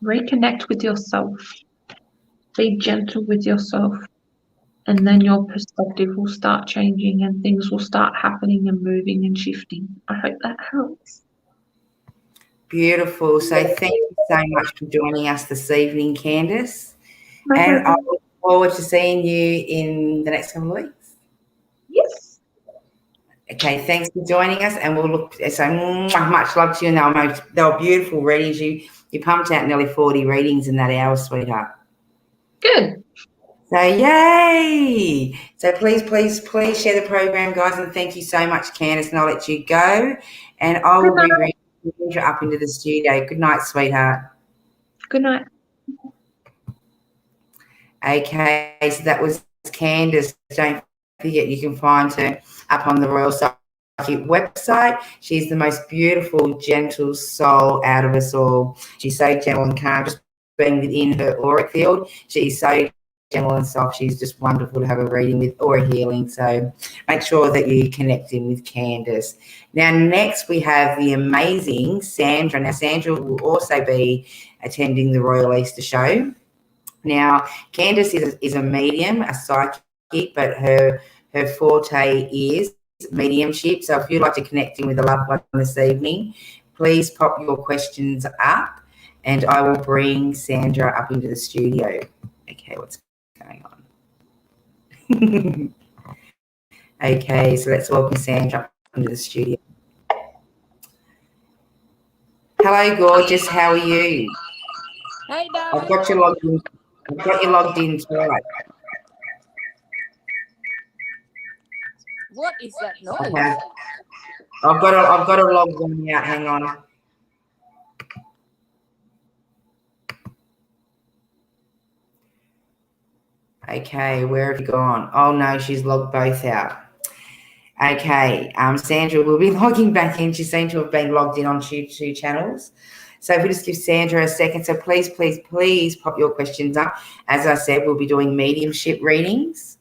Reconnect with yourself. Be gentle with yourself. And then your perspective will start changing and things will start happening and moving and shifting. I hope that helps. Beautiful. So thank you so much for joining us this evening, Candice. And I look forward to seeing you in the next couple of weeks. Yes. Okay, thanks for joining us, and we'll look. So much love to you. And they were beautiful readings. You pumped out nearly 40 readings in that hour, sweetheart. Good. So yay! So please share the program, guys, and thank you so much, Candice. And I'll let you go, and I will be bringing you up into the studio. Good night, sweetheart. Good night. Okay, so that was Candice. Don't forget, you can find her up on the Royal site website. She's the most beautiful, gentle soul out of us all. She's so gentle and calm, just being within her auric field. She's so gentle and soft. She's just wonderful to have a reading with, or a healing. So make sure that you connect in with Candice. Now, next we have the amazing Sandra. Now, Sandra will also be attending the Royal Easter show. Now, Candice is a medium, a psychic, but her forte is mediumship. So if you'd like to connect in with a loved one this evening, please pop your questions up and I will bring Sandra up into the studio. Okay, what's going on? Okay, so let's welcome Sandra up into the studio. Hello, gorgeous. How are you? Hey, darling. I've got you logged in. I've got you logged in tonight. What is that noise? Okay. I've got to log one out. Hang on. Okay, where have you gone? Oh no, she's logged both out. Okay, Sandra will be logging back in. She seemed to have been logged in on two channels. So if we just give Sandra a second. So please, please, please pop your questions up. As I said, we'll be doing mediumship readings.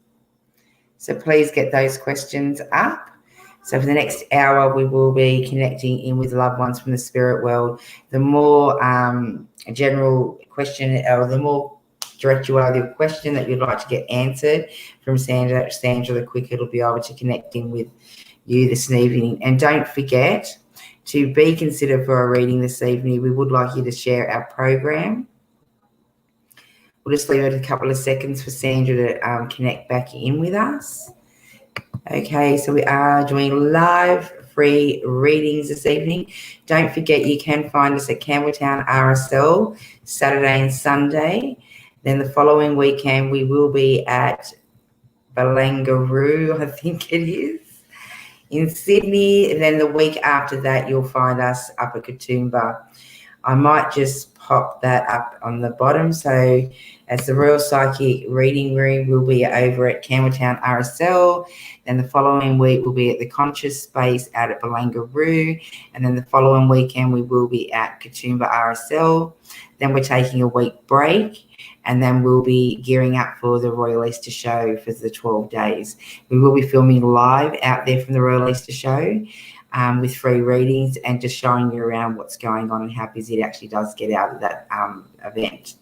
So please get those questions up. So for the next hour, we will be connecting in with loved ones from the spirit world. The more general question, or the more direct you are, the question that you'd like to get answered from Sandra, the quicker it'll be able to connect in with you this evening. And don't forget to be considered for a reading this evening. We would like you to share our program. We'll just leave it a couple of seconds for Sandra to connect back in with us. Okay, so we are doing live free readings this evening. Don't forget you can find us at Campbelltown RSL Saturday and Sunday. Then the following weekend we will be at Balangaroo, I think it is, in Sydney. And then the week after that you'll find us up at Katoomba. I might just pop that up on the bottom. So as the Royal Psychic Reading Room will be over at Campbelltown RSL. Then the following week we'll be at the Conscious Space out at Balangaroo. And then the following weekend we will be at Katoomba RSL. Then we're taking a week break. And then we'll be gearing up for the Royal Easter show for the 12 days. We will be filming live out there from the Royal Easter show. With free readings and just showing you around what's going on and how busy it actually does get out of that event.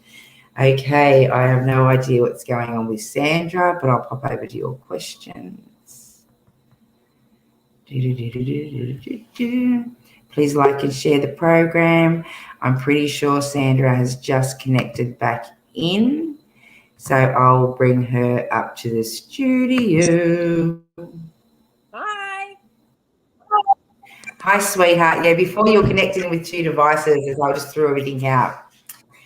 Okay, I have no idea what's going on with Sandra, but I'll pop over to your questions. Please like and share the program. I'm pretty sure Sandra has just connected back in, so I'll bring her up to the studio. Hi. Hi, sweetheart. Yeah, before you're connecting with two devices, as I just threw everything out.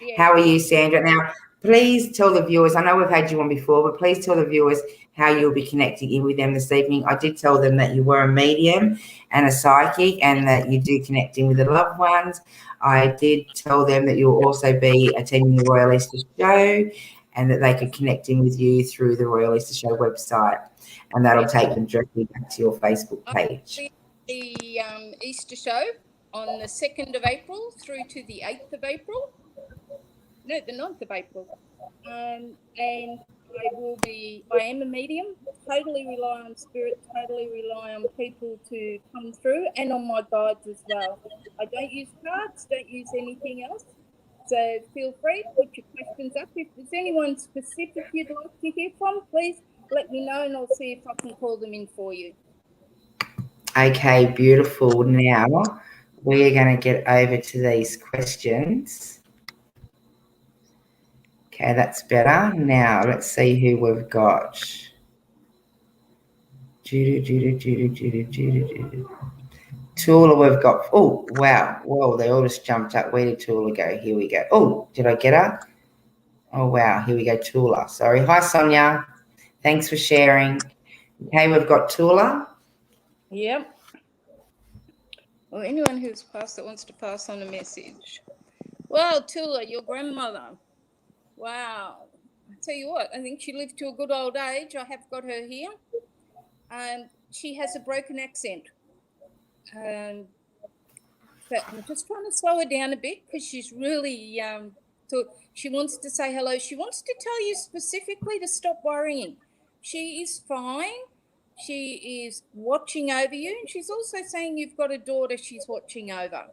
Yeah. How are you, Sandra? Now, please tell the viewers, I know we've had you on before, but please tell the viewers how you'll be connecting in with them this evening. I did tell them that you were a medium and a psychic and that you do connect in with the loved ones. I did tell them that you'll also be attending the Royal Easter show and that they could connect in with you through the Royal Easter show website, and that'll take them directly back to your Facebook page. The Easter show on the 2nd of April through to the 8th of April. No, the 9th of April. And I am a medium, totally rely on spirit, totally rely on people to come through and on my guides as well. I don't use cards, don't use anything else. So feel free, put your questions up. If there's anyone specific you'd like to hear from, please let me know and I'll see if I can call them in for you. Okay, beautiful. Now we are going to get over to these questions. Okay, that's better. Now let's see who we've got. Tula, we've got. Oh, wow. Whoa, they all just jumped up. Where did Tula go? Here we go. Oh, did I get her? Oh, wow. Here we go, Tula. Sorry. Hi, Sonia. Thanks for sharing. Okay, we've got Tula. Yep. Or anyone who's passed that wants to pass on a message. Well, Tula, your grandmother. Wow. I tell you what, I think she lived to a good old age. I have got her here. She has a broken accent. but I'm just trying to slow her down a bit because she's really so she wants to say hello. She wants to tell you specifically to stop worrying. She is fine. She is watching over you, and she's also saying you've got a daughter she's watching over.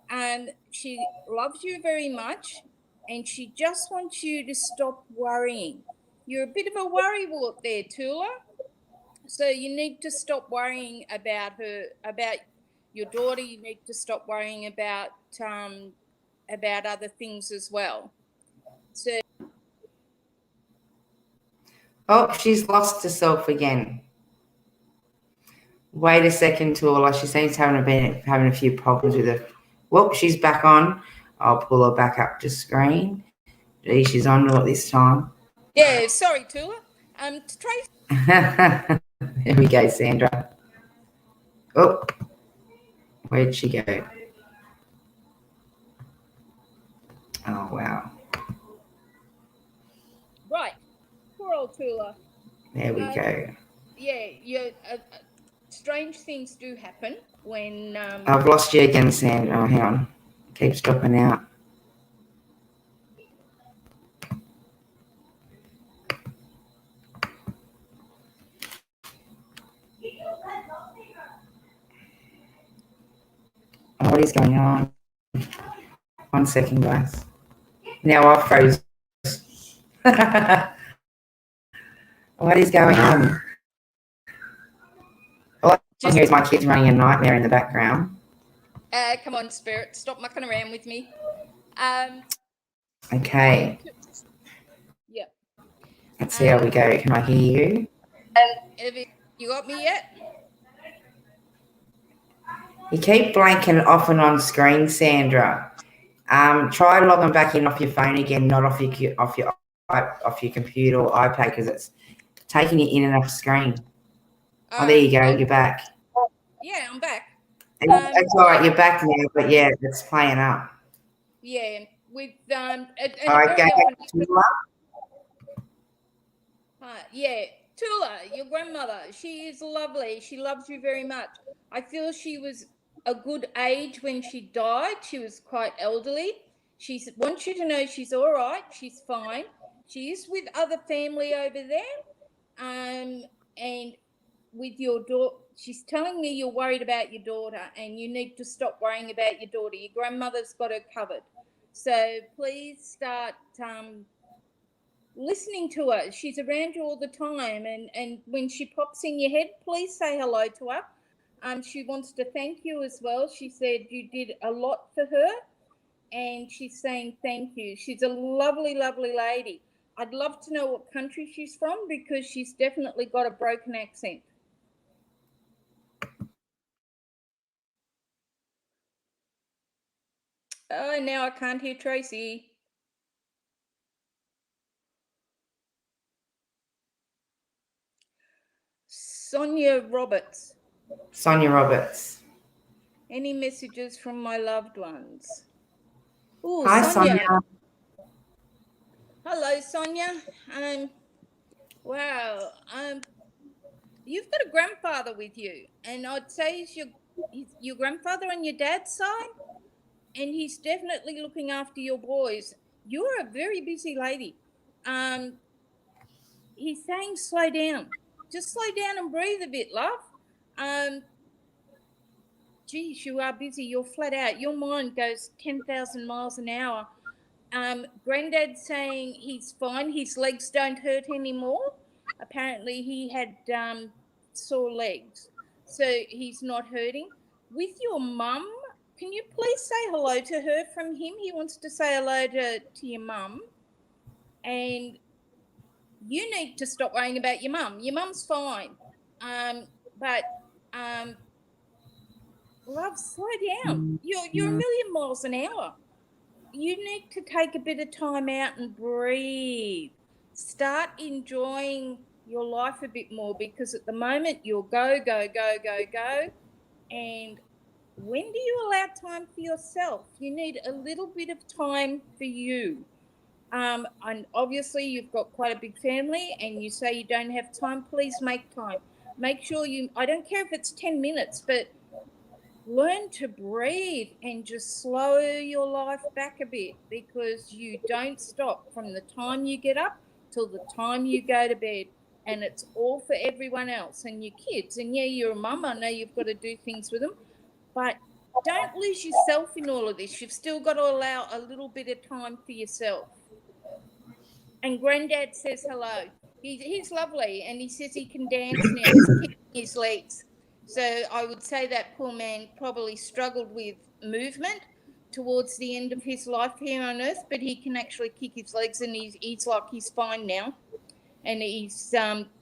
And she loves you very much, and she just wants you to stop worrying. You're a bit of a worrywart there, Tula. So you need to stop worrying about about your daughter. You need to stop worrying about other things as well. So, Oh, she's lost herself again. Wait a second, Tula. She seems to having a few problems with her. Well, she's back on. I'll pull her back up to screen. Gee, she's on to it this time. yeah, sorry, Tula. Tracy. There we go, Sandra. Oh, where'd she go? Oh, wow. Right. Poor old Tula. There we go. Yeah, strange things do happen when... I've lost you again, Sandra. Oh, hang on. Keeps dropping out. What is going on? 1 second, guys. Now I've froze. What is going on? All I hear is my kids running a nightmare in the background. Come on, Spirit. Stop mucking around with me. Okay. Yeah. Let's see how we go. Can I hear you? You got me yet? You keep blanking off and on screen, Sandra. Try logging back in off your phone again, not off your computer or iPad, because it's taking you in and off screen. Oh, there you go. You're back. Yeah, I'm back. It's all right. You're back now, but yeah, it's playing up. Yeah, with yeah, Tula, your grandmother. She is lovely. She loves you very much. I feel she was a good age when she died. She was quite elderly. She wants you to know she's all right. She's fine. She is with other family over there. And with your daughter, she's telling me you're worried about your daughter and you need to stop worrying about your daughter. Your grandmother's got her covered. So please start listening to her. She's around you all the time. And when she pops in your head, please say hello to her. She wants to thank you as well. She said you did a lot for her. And she's saying thank you. She's a lovely, lovely lady. I'd love to know what country she's from because she's definitely got a broken accent. Oh, now I can't hear Tracy. Sonia Roberts. Any messages from my loved ones? Ooh, Hi, Sonia. Hello, Sonia. Wow. You've got a grandfather with you, and I'd say he's your grandfather on your dad's side, and he's definitely looking after your boys. You're a very busy lady. He's saying slow down. Just slow down and breathe a bit, love. Geez, you are busy. You're flat out. Your mind goes 10,000 miles an hour. Granddad's saying he's fine. His legs don't hurt anymore. Apparently he had sore legs, so he's not hurting. With your mum, can you please say hello to her from him? He wants to say hello to your mum. And you need to stop worrying about your mum. Your mum's fine. But love, slow down. You're a million miles an hour. You need to take a bit of time out and breathe. Start enjoying your life a bit more because at the moment you're go, go, go, go, go. And when do you allow time for yourself? You need a little bit of time for you. And obviously you've got quite a big family and you say you don't have time. Please make time. Make sure I don't care if it's 10 minutes, but learn to breathe and just slow your life back a bit, because you don't stop from the time you get up till the time you go to bed. And it's all for everyone else and your kids. And yeah, you're a mum. I know you've got to do things with them, but don't lose yourself in all of this. You've still got to allow a little bit of time for yourself. And Granddad says hello. He's lovely, and he says he can dance now. He's kicking his legs. So I would say that poor man probably struggled with movement towards the end of his life here on Earth, but he can actually kick his legs, and he's like, he's fine now. And he's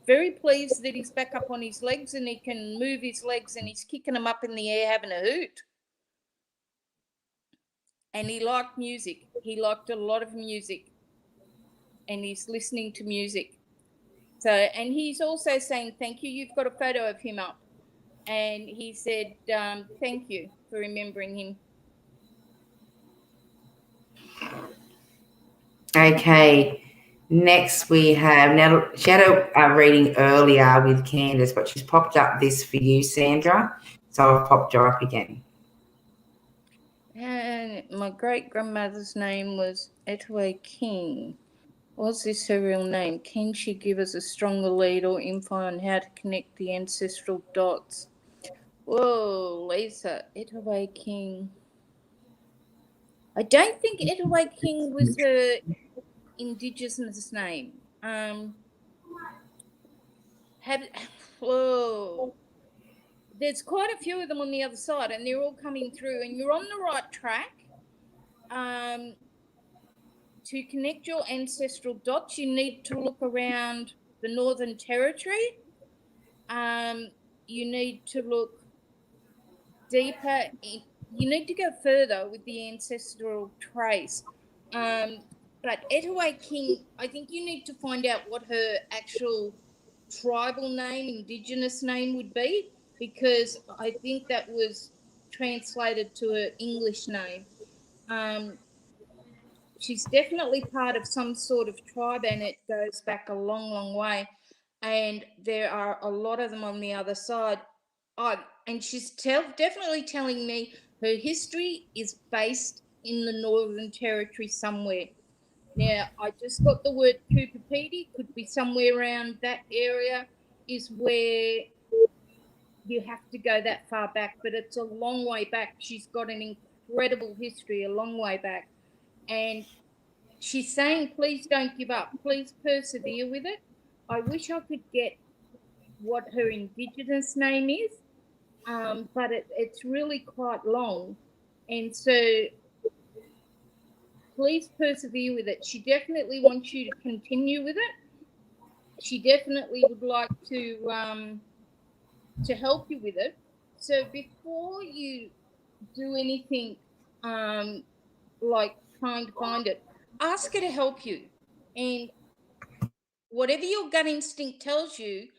very pleased that he's back up on his legs and he can move his legs, and he's kicking them up in the air, having a hoot. And he liked music. He liked a lot of music, and he's listening to music. So, and he's also saying thank you. You've got a photo of him up, and he said thank you for remembering him. Okay, next we have, now she had a reading earlier with Candice, but she's popped up this for you, Sandra. So I've popped her up again. And my great grandmother's name was Etowah King. Was this her real name? Can she give us a stronger lead or info on how to connect the ancestral dots? Whoa, Lisa, Etowah King. I don't think Etowah King was her Indigenous name. Whoa. There's quite a few of them on the other side, and they're all coming through, and you're on the right track. To connect your ancestral dots, you need to look around the Northern Territory. You need to look deeper. You need to go further with the ancestral trace. But Etowah King, I think you need to find out what her actual tribal name, Indigenous name would be, because I think that was translated to her English name. She's definitely part of some sort of tribe, and it goes back a long, long way. And there are a lot of them on the other side. And she's definitely telling me her history is based in the Northern Territory somewhere. Now, I just got the word cuppa, could be somewhere around that area, is where you have to go that far back, but it's a long way back. She's got an incredible history, a long way back. And she's saying, please don't give up. Please persevere with it. I wish I could get what her Indigenous name is, but it's really quite long. And so please persevere with it. She definitely wants you to continue with it. She definitely would like to help you with it. So before you do anything like trying to find it, ask her to help you. And whatever your gut instinct tells you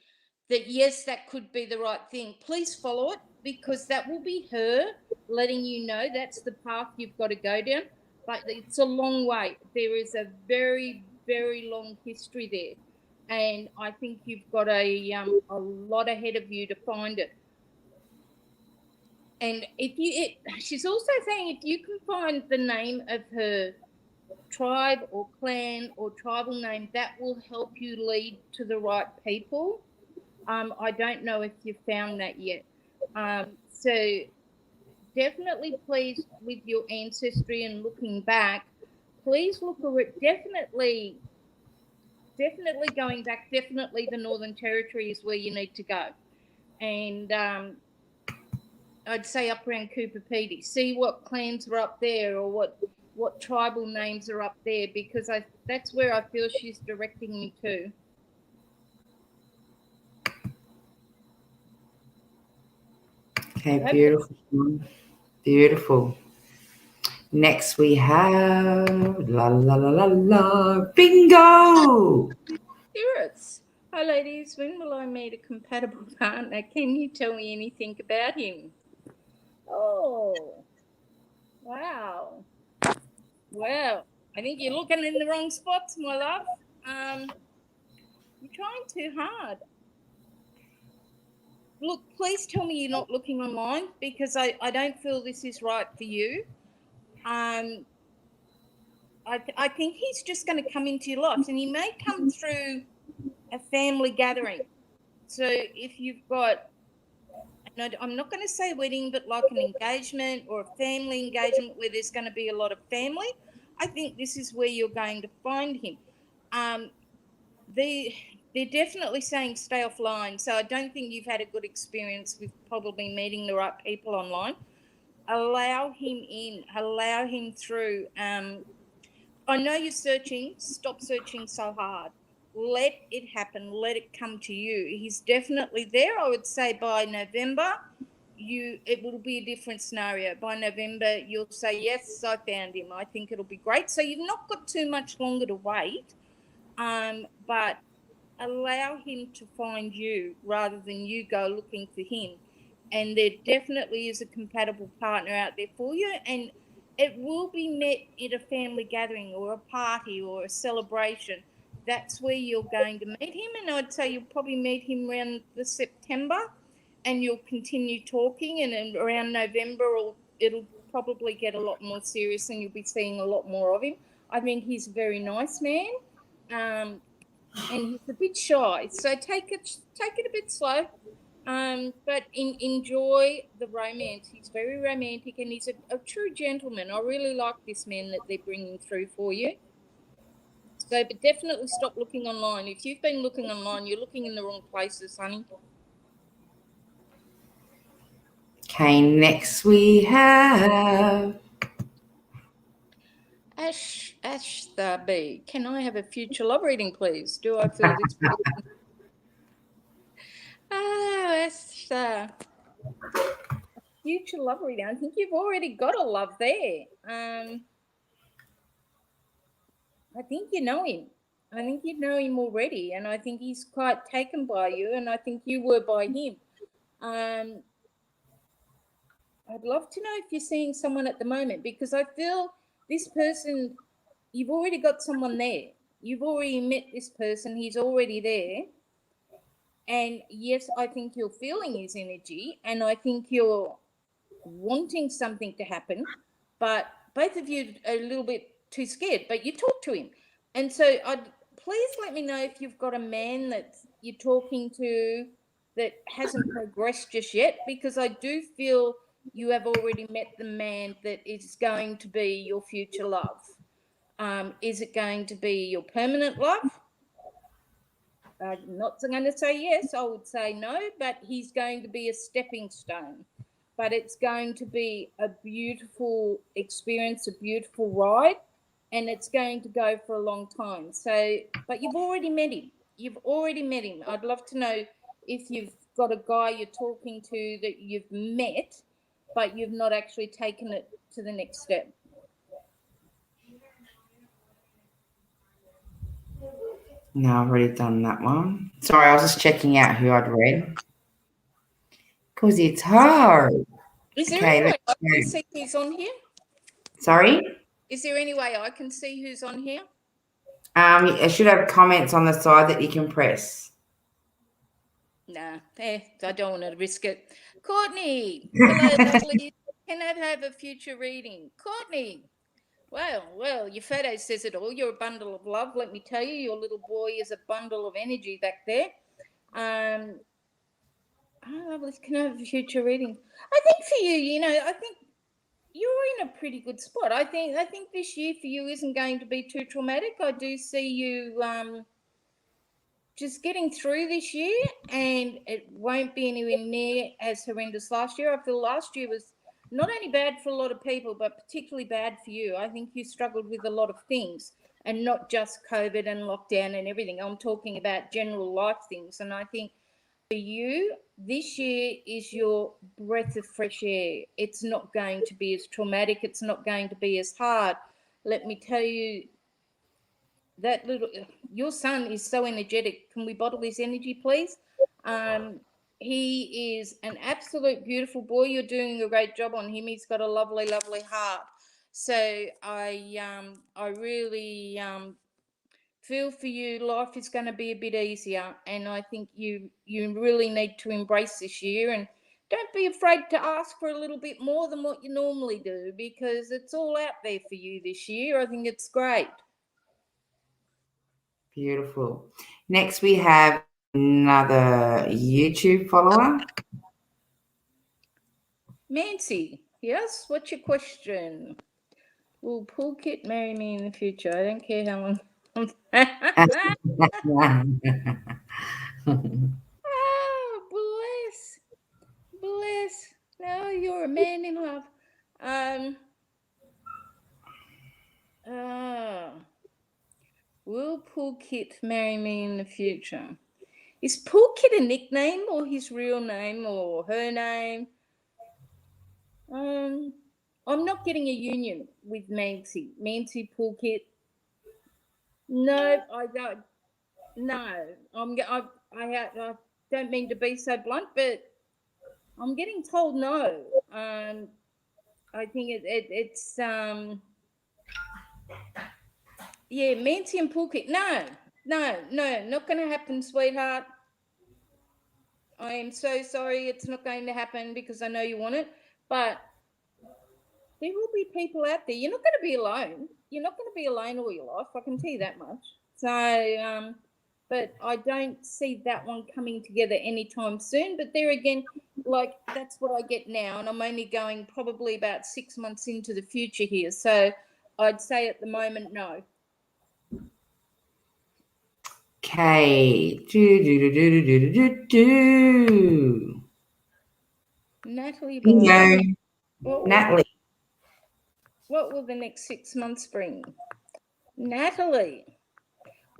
that yes, that could be the right thing, please follow it, because that will be her letting you know that's the path you've got to go down. But it's a long way. There is a very, very long history there, and I think you've got a lot ahead of you to find it. And she's also saying if you can find the name of her tribe or clan or tribal name, that will help you lead to the right people. I don't know if you've found that yet. So definitely please, with your ancestry and looking back, please look at it. Definitely going back, definitely the Northern Territory is where you need to go. And I'd say up around cuppa. See what clans are up there, or what tribal names are up there, because that's where I feel she's directing me to. Okay, beautiful. Beautiful. Next we have bingo. Spirits. Hi ladies, when will I meet a compatible partner? Can you tell me anything about him? Oh, wow. Well, I think you're looking in the wrong spots, my love. You're trying too hard. look, please tell me you're not looking online, because I don't feel this is right for you. I think he's just going to come into your life, and he may come through a family gathering. So if you've got, and I'm not going to say wedding, but like an engagement or a family engagement where there's going to be a lot of family, I think this is where you're going to find him. They're definitely saying stay offline. So I don't think you've had a good experience with probably meeting the right people online. Allow him in, allow him through. I know you're searching. Stop searching so hard. Let it happen. Let it come to you. He's definitely there. I would say by November, it will be a different scenario. By November, you'll say, yes, I found him. I think it'll be great. So you've not got too much longer to wait, but allow him to find you rather than you go looking for him. And there definitely is a compatible partner out there for you. And it will be met at a family gathering or a party or a celebration. That's where you're going to meet him. And I'd say you'll probably meet him around the September, and you'll continue talking. And then around November, it'll probably get a lot more serious and you'll be seeing a lot more of him. I think he's a very nice man. And he's a bit shy, so take it a bit slow, but enjoy the romance. He's very romantic, and he's a true gentleman. I really like this man that they're bringing through for you. So, but definitely stop looking online. If you've been looking online, you're looking in the wrong places, honey. Okay, next we have Ash the B. Can I have a future love reading, please? Do I feel this? Ash the future love reading. I think you've already got a love there. I think you know him. I think you know him already, and I think he's quite taken by you, and I think you were by him. I'd love to know if you're seeing someone at the moment, because I feel this person, you've already got someone there. You've already met this person. He's already there. And yes, I think you're feeling his energy, and I think you're wanting something to happen, but both of you are a little bit too scared, but you talk to him. And so please let me know if you've got a man that you're talking to that hasn't progressed just yet, because I do feel you have already met the man that is going to be your future love. Is it going to be your permanent love? I'm not going to say yes, I would say no, but he's going to be a stepping stone. But it's going to be a beautiful experience, a beautiful ride, and it's going to go for a long time. So, but you've already met him. You've already met him. I'd love to know if you've got a guy you're talking to that you've met, but you've not actually taken it to the next step. No, I've already done that one. Sorry, I was just checking out who I'd read. Because it's hard. Is there Okay, any way let's I can go. see who's on here? Sorry? Is there any way I can see who's on here? I should have comments on the side that you can press. Nah, I don't want to risk it. Courtney, hello, lovely. Can I have a future reading? Courtney, well, your photo says it all. You're a bundle of love. Let me tell you, your little boy is a bundle of energy back there. Lovely. Can I have a future reading? I think for you, I think you're in a pretty good spot. I think this year for you isn't going to be too traumatic. I do see you just getting through this year, and it won't be anywhere near as horrendous last year. I feel last year was not only bad for a lot of people, but particularly bad for you. I think you struggled with a lot of things, and not just COVID and lockdown and everything. I'm talking about general life things. And I think for you, this year is your breath of fresh air. It's not going to be as traumatic. It's not going to be as hard. Let me tell you, your son is so energetic. Can we bottle his energy, please? He is an absolute beautiful boy. You're doing a great job on him. He's got a lovely, lovely heart. So I really feel for you, life is going to be a bit easier, and I think you really need to embrace this year, and don't be afraid to ask for a little bit more than what you normally do, because it's all out there for you this year. I think it's great. Beautiful. Next, we have another YouTube follower. Nancy, yes, what's your question? Will Pulkit marry me in the future? I don't care how long. Oh, bless. No, you're a man in love. Will Pulkit marry me in the future? Is Pulkit a nickname or his real name or her name? I'm not getting a union with Nancy. Nancy Pulkit. No, I don't. No, I don't mean to be so blunt, but I'm getting told no. I think it's yeah, Nancy and Pulkit. No, not going to happen, sweetheart. I am so sorry, it's not going to happen, because I know you want it, but there will be people out there. You're not going to be alone. You're not going to be alone all your life. I can tell you that much. So, but I don't see that one coming together anytime soon. But there again, like, that's what I get now, and I'm only going probably about 6 months into the future here. So I'd say at the moment, no. Okay. Natalie Bingo. Natalie. What will the next 6 months bring? Natalie.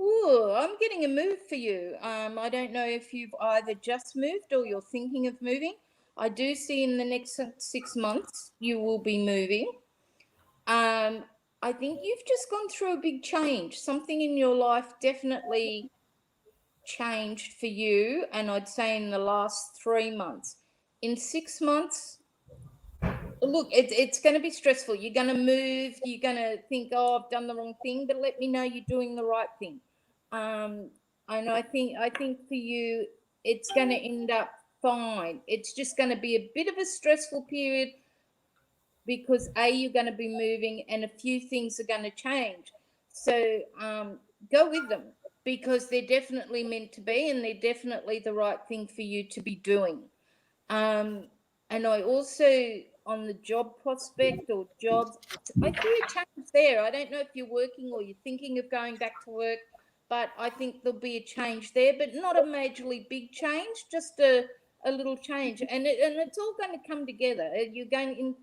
Ooh, I'm getting a move for you. I don't know if you've either just moved or you're thinking of moving. I do see in the next 6 months you will be moving. I think you've just gone through a big change. Something in your life definitely changed for you, and I'd say in the last 3 months. In 6 months, look, it's going to be stressful. You're going to move. You're going to think, oh, I've done the wrong thing, but let me know you're doing the right thing. And I think for you, it's going to end up fine. It's just going to be a bit of a stressful period, because you're going to be moving, and a few things are going to change. So go with them, because they're definitely meant to be, and they're definitely the right thing for you to be doing. And I also, on the job prospect or jobs, I see a change there. I don't know if you're working or you're thinking of going back to work, but I think there'll be a change there, but not a majorly big change, just a little change. And it's all going to come together. You're going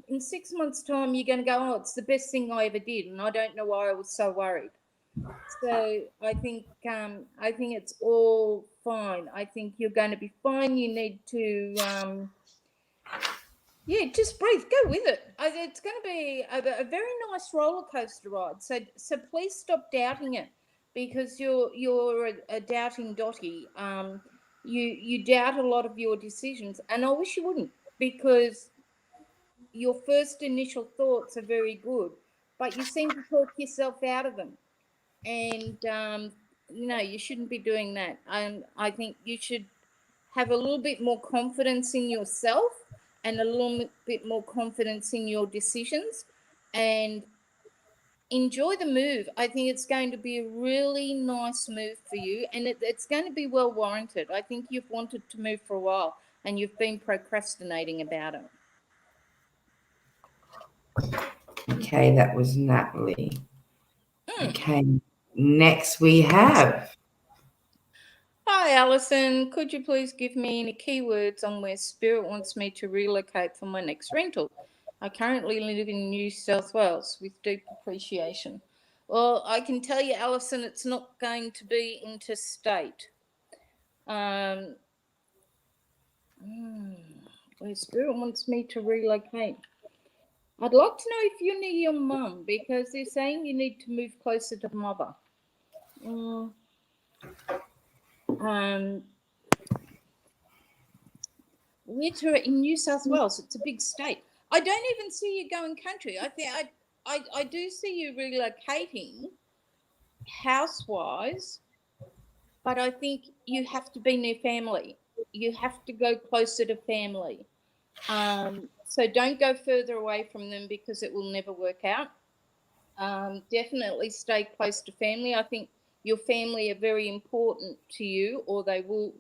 in 6 months' time, you're going to go, oh, it's the best thing I ever did, and I don't know why I was so worried. So I think it's all fine. I think you're going to be fine. You need to just breathe. Go with it. It's going to be a very nice roller coaster ride. So please stop doubting it, because you're a doubting Dottie. You doubt a lot of your decisions, and I wish you wouldn't, because your first initial thoughts are very good, but you seem to talk yourself out of them. And you shouldn't be doing that. And I think you should have a little bit more confidence in yourself, and a little bit more confidence in your decisions, and enjoy the move. I think it's going to be a really nice move for you, and it's going to be well warranted. I think you've wanted to move for a while, and you've been procrastinating about it. Okay, that was Natalie. Okay, next we have. Hi, Alison. Could you please give me any keywords on where Spirit wants me to relocate for my next rental? I currently live in New South Wales, with deep appreciation. Well, I can tell you, Alison, it's not going to be interstate. Where Spirit wants me to relocate. I'd like to know if you're near your mum, because they're saying you need to move closer to mother. We're in New South Wales. It's a big state. I don't even see you going country. I do see you relocating, house-wise, but I think you have to be near family. You have to go closer to family. So don't go further away from them because it will never work out. Definitely stay close to family. I think your family are very important to you, or they're going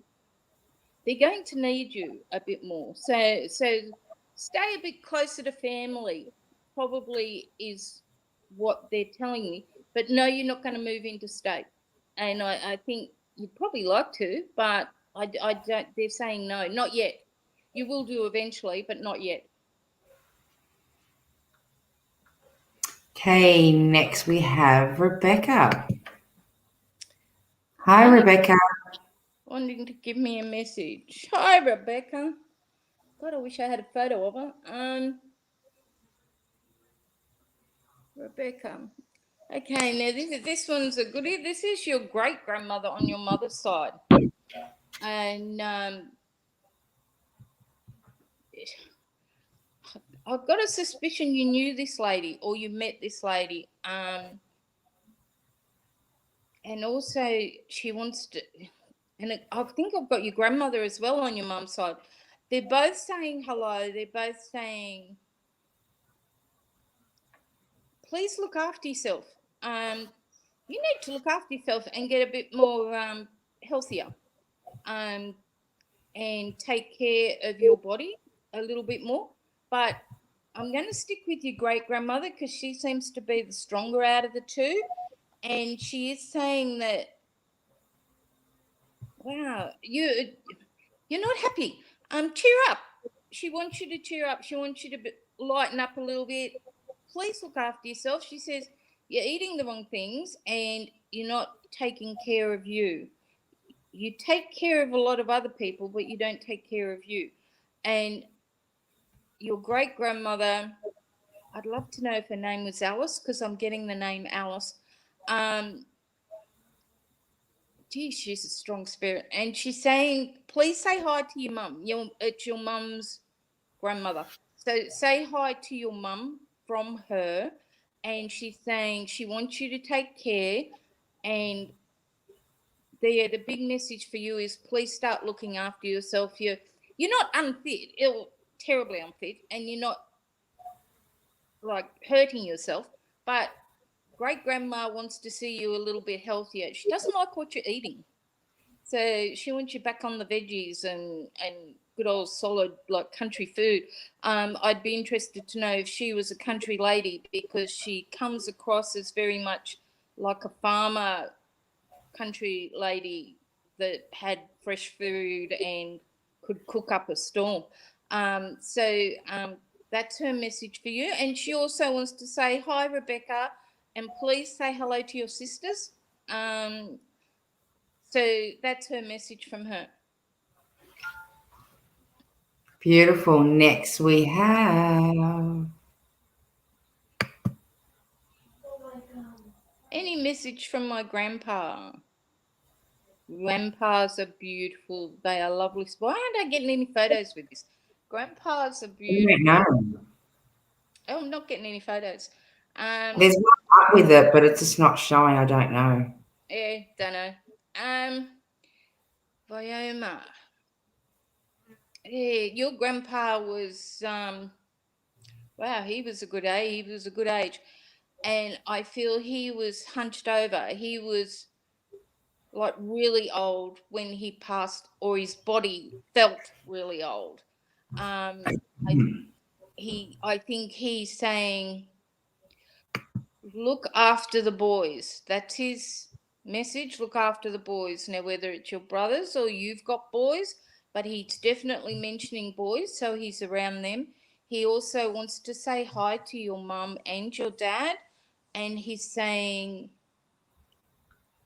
to need you a bit more. So stay a bit closer to family probably is what they're telling me. But no, you're not going to move interstate. And I think you'd probably like to, but I don't. They're saying no, not yet. You will do eventually, but not yet. Okay, next we have Rebecca. Hi, Rebecca. Wanting to give me a message. Hi, Rebecca. God, I wish I had a photo of her. Rebecca. Okay, now this one's a goodie. This is your great grandmother on your mother's side, and I've got a suspicion you knew this lady or you met this lady. And also she wants to, and I think I've got your grandmother as well on your mum's side. They're both saying hello. They're both saying, please look after yourself. You need to look after yourself and get a bit more healthier. And take care of your body a little bit more. But I'm going to stick with your great grandmother because she seems to be the stronger out of the two. And she is saying that, wow, you're not happy. Cheer up. She wants you to cheer up. She wants you to lighten up a little bit. Please look after yourself. She says you're eating the wrong things and you're not taking care of you. You take care of a lot of other people, but you don't take care of you. And your great grandmother, I'd love to know if her name was Alice because I'm getting the name Alice. Gee, she's a strong spirit. And she's saying, please say hi to your mum. It's your mum's grandmother. So say hi to your mum from her. And she's saying she wants you to take care. And the big message for you is please start looking after yourself. You're not unfit, terribly unfit, and you're not like hurting yourself, but great grandma wants to see you a little bit healthier. She doesn't like what you're eating, so she wants you back on the veggies and good old solid like country food. I'd be interested to know if she was a country lady because she comes across as very much like a farmer country lady that had fresh food and could cook up a storm. So that's her message for you. And she also wants to say, hi, Rebecca, and please say hello to your sisters. So that's her message from her. Beautiful. Next we have... Any message from my grandpa? Grandpas are beautiful. They are lovely. Why aren't I getting any photos with this? Grandpas are beautiful. Oh, I'm not getting any photos. There's one up with it, but it's just not showing. I don't know. Yeah, don't know. Vyoma. Yeah, your grandpa was wow, he was a good age. He was a good age. And I feel he was hunched over. He was like really old when he passed, or his body felt really old. I think he's saying, look after the boys. That's his message. Look after the boys. Now, whether it's your brothers or you've got boys, but he's definitely mentioning boys, so he's around them. He also wants to say hi to your mum and your dad, and he's saying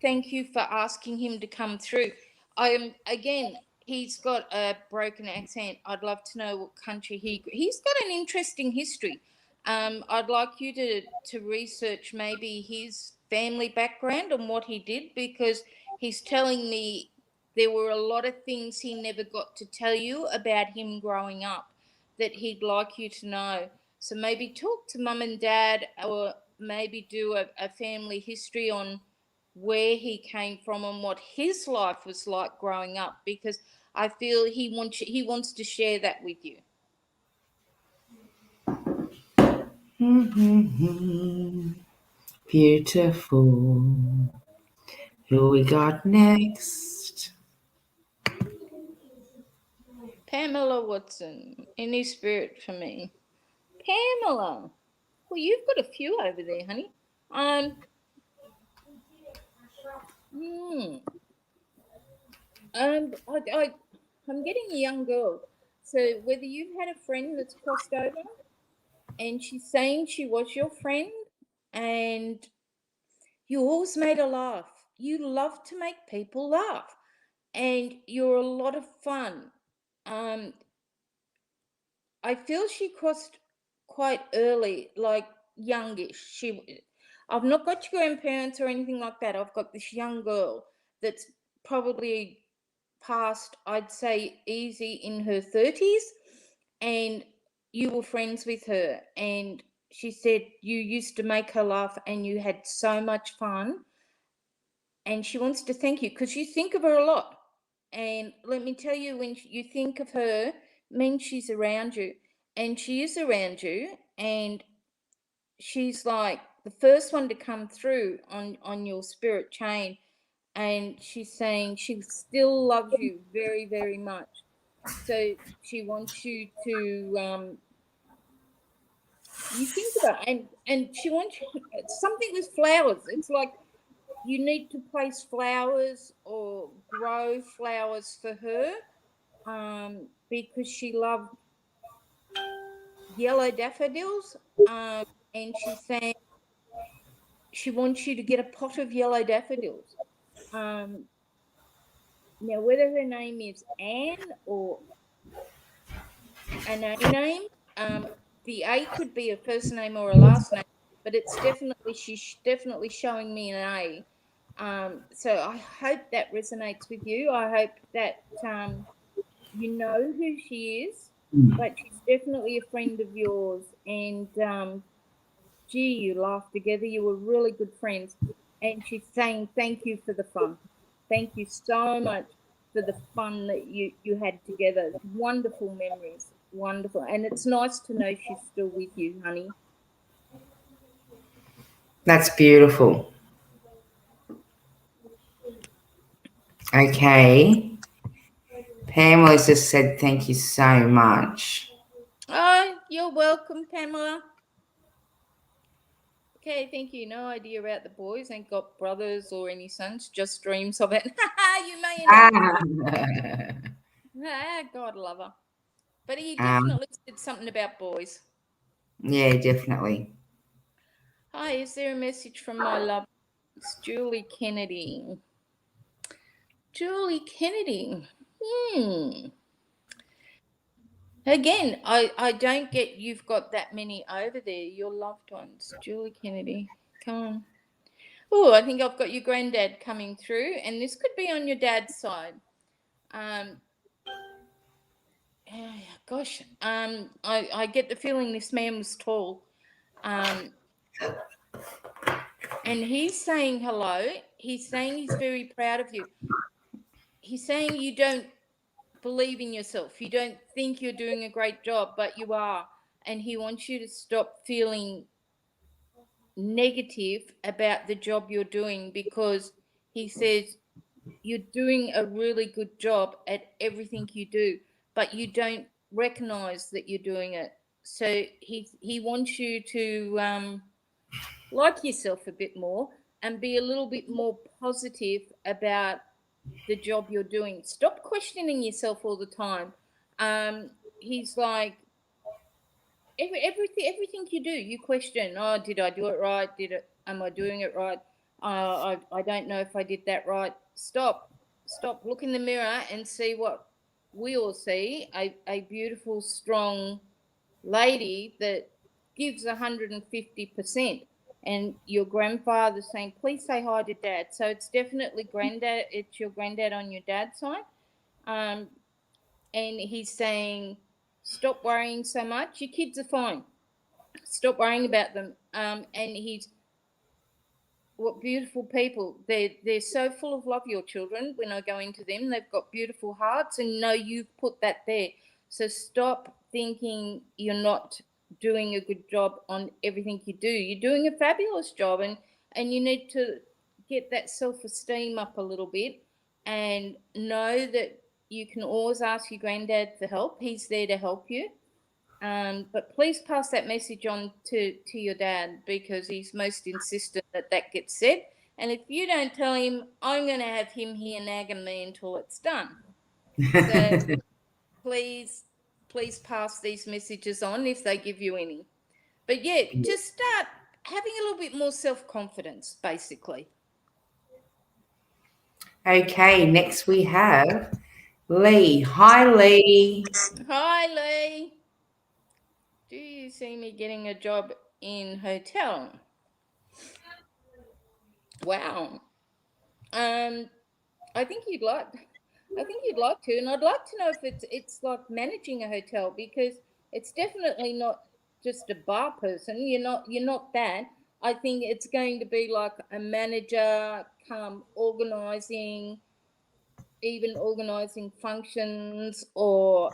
thank you for asking him to come through. Again, he's got a broken accent. I'd love to know what country he's got an interesting history. I'd like you to research maybe his family background and what he did, because he's telling me there were a lot of things he never got to tell you about him growing up that he'd like you to know. So maybe talk to mum and dad, or maybe do a family history on where he came from and what his life was like growing up, because I feel he wants to share that with you. Beautiful. Who we got next? Pamela Watson, any spirit for me? Pamela. Well, you've got a few over there, honey. I'm getting a young girl. So whether you've had a friend that's crossed over and she's saying she was your friend and you always made her laugh. You love to make people laugh and you're a lot of fun. I feel she crossed quite early, like youngish. I've not got your grandparents or anything like that. I've got this young girl that's probably past, I'd say, easy in her 30s, and you were friends with her. And she said you used to make her laugh and you had so much fun. And she wants to thank you because you think of her a lot. And let me tell you, when you think of her, means she's around you. And she is around you. And she's like the first one to come through on your spirit chain. And she's saying she still loves you very, very much. So she wants you to you think about it, and she wants something with flowers. It's like you need to place flowers or grow flowers for her, because she loved yellow daffodils, and she's saying she wants you to get a pot of yellow daffodils. Now, whether her name is Anne or an A name, the A could be a first name or a last name, but she's definitely showing me an A. So I hope that resonates with you. I hope that you know who she is, but she's definitely a friend of yours. And gee, you laughed together. You were really good friends. And she's saying thank you for the fun. Thank you so much for the fun that you had together. Wonderful memories. Wonderful. And it's nice to know she's still with you, honey. That's beautiful. Okay. Pamela just said thank you so much. Oh, you're welcome, Pamela. Okay, thank you. No idea about the boys. Ain't got brothers or any sons, just dreams of it. You may end up. God love her. But he definitely said something about boys. Yeah, definitely. Hi, is there a message from my love? It's Julie Kennedy. Julie Kennedy. Again, I don't get you've got that many over there, your loved ones. Julie Kennedy. Come on. Oh, I think I've got your granddad coming through, and this could be on your dad's side. Gosh, I get the feeling this man was tall. And he's saying hello. He's saying he's very proud of you. He's saying you don't believe in yourself. You don't think you're doing a great job, but you are. And he wants you to stop feeling negative about the job you're doing, because he says you're doing a really good job at everything you do, but you don't recognize that you're doing it. So he wants you to like yourself a bit more and be a little bit more positive about the job you're doing. Stop questioning yourself all the time. He's like, everything you do, you question. Oh, did I do it right? Am I doing it right? I don't know if I did that right. Stop. Look in the mirror and see what we all see. A beautiful, strong lady that gives 150%. And your grandfather saying, please say hi to dad. So it's definitely granddad. It's your granddad on your dad's side. And he's saying, stop worrying so much. Your kids are fine. Stop worrying about them. And what beautiful people. They're so full of love, your children. When I go into them, they've got beautiful hearts, and know you've put that there. So stop thinking you're not doing a good job on everything you do. You're doing a fabulous job, and you need to get that self-esteem up a little bit, and know that you can always ask your granddad for help. He's there to help you. But please pass that message on to your dad, because he's most insistent that that gets said. And if you don't tell him, I'm going to have him here nagging me until it's done. So please pass these messages on if they give you any. But yeah, just start having a little bit more self-confidence, basically. Okay, next we have Lee. Hi, Lee. Hi, Lee. Do you see me getting a job in hotel? Wow. I think you'd like to, and I'd like to know if it's like managing a hotel, because it's definitely not just a bar person. You're not that. I think it's going to be like a manager, organising, even organising functions or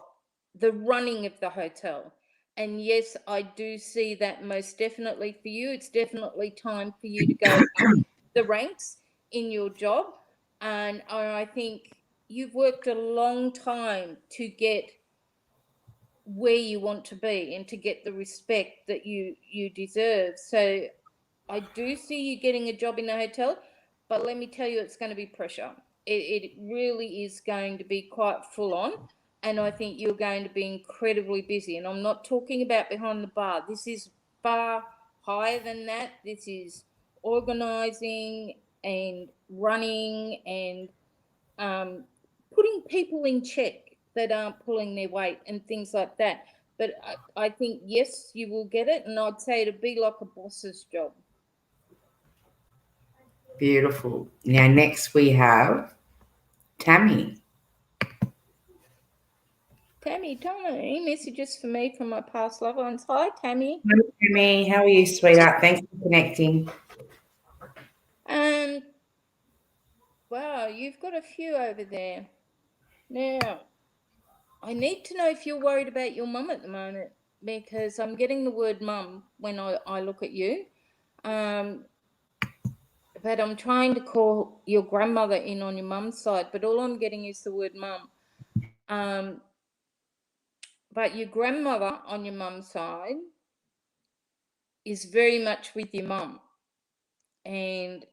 the running of the hotel. And yes, I do see that most definitely for you. It's definitely time for you to go up the ranks in your job. And I think you've worked a long time to get where you want to be and to get the respect that you deserve. So I do see you getting a job in a hotel, but let me tell you, it's going to be pressure. It really is going to be quite full on, and I think you're going to be incredibly busy. And I'm not talking about behind the bar. This is far higher than that. This is organising and running and putting people in check that aren't pulling their weight and things like that. But I think, yes, you will get it, and I'd say it'd be like a boss's job. Beautiful. Now, next we have Tammy. Tammy, any messages for me from my past loved ones? Hi, Tammy. Hi, Tammy. How are you, sweetheart? Thanks for connecting. Wow, you've got a few over there. Now, I need to know if you're worried about your mum at the moment, because I'm getting the word mum when I look at you. But I'm trying to call your grandmother in on your mum's side, but all I'm getting is the word mum. But your grandmother on your mum's side is very much with your mum. And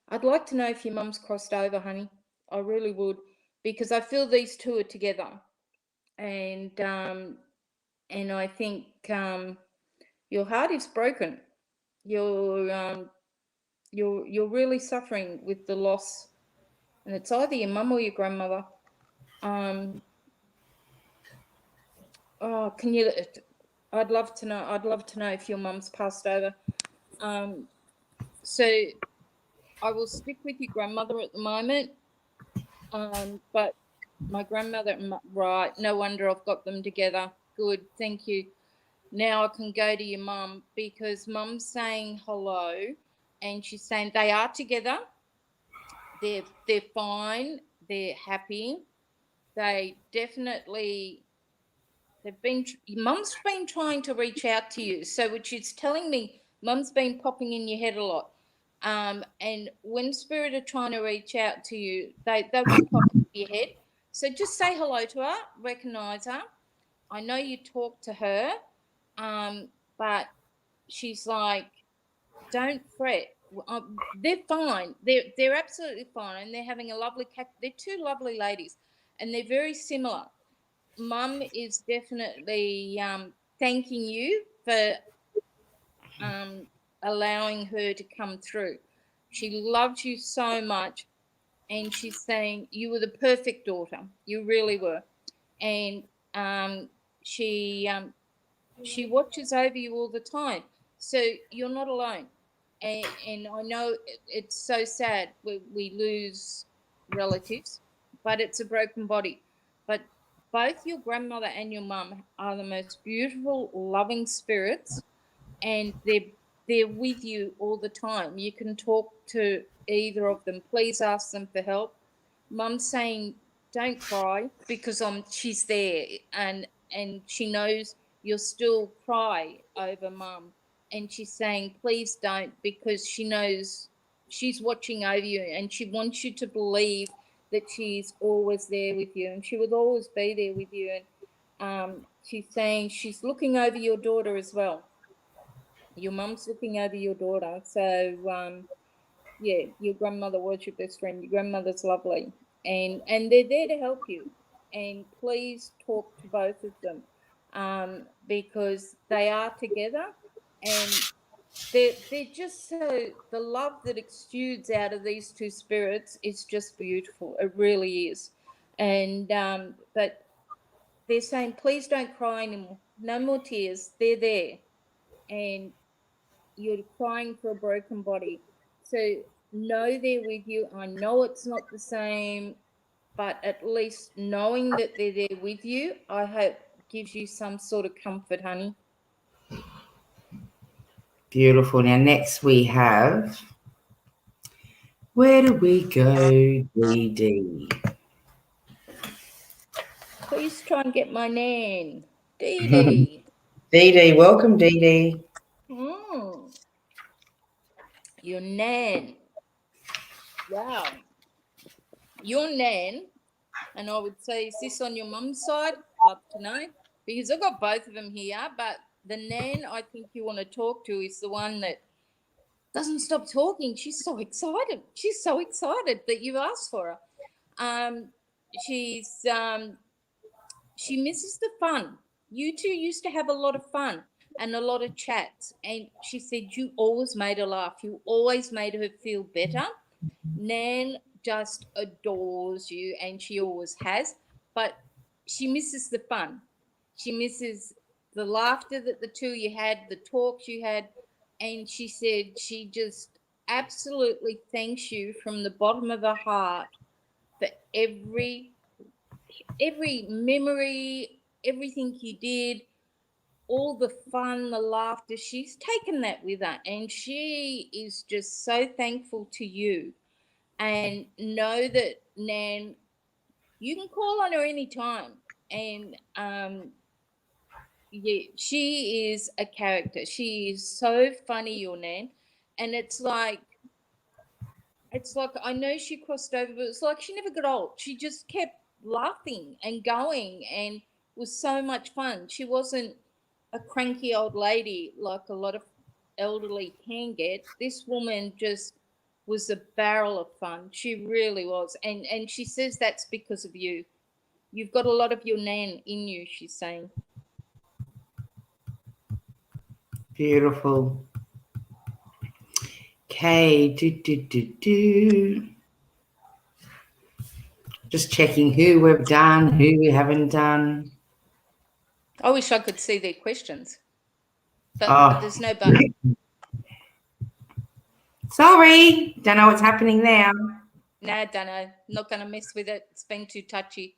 I'd like to know if your mum's crossed over, honey. I really would, because I feel these two are together. And I think your heart is broken. You're really suffering with the loss, and it's either your mum or your grandmother. Can you? I'd love to know. I'd love to know if your mum's passed over. So I will stick with your grandmother at the moment. But my grandmother, right? No wonder I've got them together. Good, thank you. Now I can go to your mum, because mum's saying hello, and she's saying they are together. They're fine. They're happy. They definitely. Mum's been trying to reach out to you, so which is telling me mum's been popping in your head a lot. And when spirit are trying to reach out to you, they will pop in your head. So just say hello to her, recognise her. I know you talk to her, but she's like, don't fret. They're fine. They're absolutely fine, and they're having a lovely They're two lovely ladies, and they're very similar. Mum is definitely thanking you for allowing her to come through. She loves you so much, and she's saying you were the perfect daughter. You really were. And she watches over you all the time. So you're not alone. And I know it's so sad we lose relatives, but it's a broken body. But both your grandmother and your mum are the most beautiful, loving spirits, and they're they're with you all the time. You can talk to either of them. Please ask them for help. Mum's saying, don't cry, because she's there, and she knows you'll still cry over Mum. And she's saying, please don't, because she knows she's watching over you, and she wants you to believe that she's always there with you, and she will always be there with you. And she's saying she's looking over your daughter as well. Your mum's looking over your daughter. So, yeah, your grandmother was your best friend. Your grandmother's lovely. And they're there to help you. And please talk to both of them, because they are together, and they're just so, the love that exudes out of these two spirits is just beautiful. It really is. And but they're saying, please don't cry anymore. No more tears. They're there. And you're crying for a broken body. So know they're with you. I know it's not the same, but at least knowing that they're there with you, I hope gives you some sort of comfort, honey. Beautiful. Now, next we have, where do we go, Dee Dee? Please try and get my nan. Dee Dee. Dee Dee, welcome, Dee Dee. Your nan. Wow. Your nan, and I would say, is this on your mum's side? Love to know, because I've got both of them here, but the nan I think you want to talk to is the one that doesn't stop talking. She's so excited. She's so excited that you asked for her. She misses the fun. You two used to have a lot of fun and a lot of chats, and she said you always made her laugh. You always made her feel better. Nan just adores you, and she always has, but she misses the fun. She misses the laughter that the two of you had, the talks you had, and she said she just absolutely thanks you from the bottom of her heart for every memory, everything you did, all the fun, the laughter. She's taken that with her, and she is just so thankful to you. And know that, Nan, you can call on her anytime. And yeah, she is a character. She is so funny, your Nan. And it's like I know she crossed over, but it's like she never got old. She just kept laughing and going, and was so much fun. She wasn't a cranky old lady like a lot of elderly can get. This woman just was a barrel of fun. She really was. And she says that's because of you. You've got a lot of your nan in you, she's saying. Beautiful. Okay, just checking who we've done, who we haven't done. I wish I could see their questions, but there's no button. Sorry, don't know what's happening now. No, don't know. Not going to mess with it. It's been too touchy.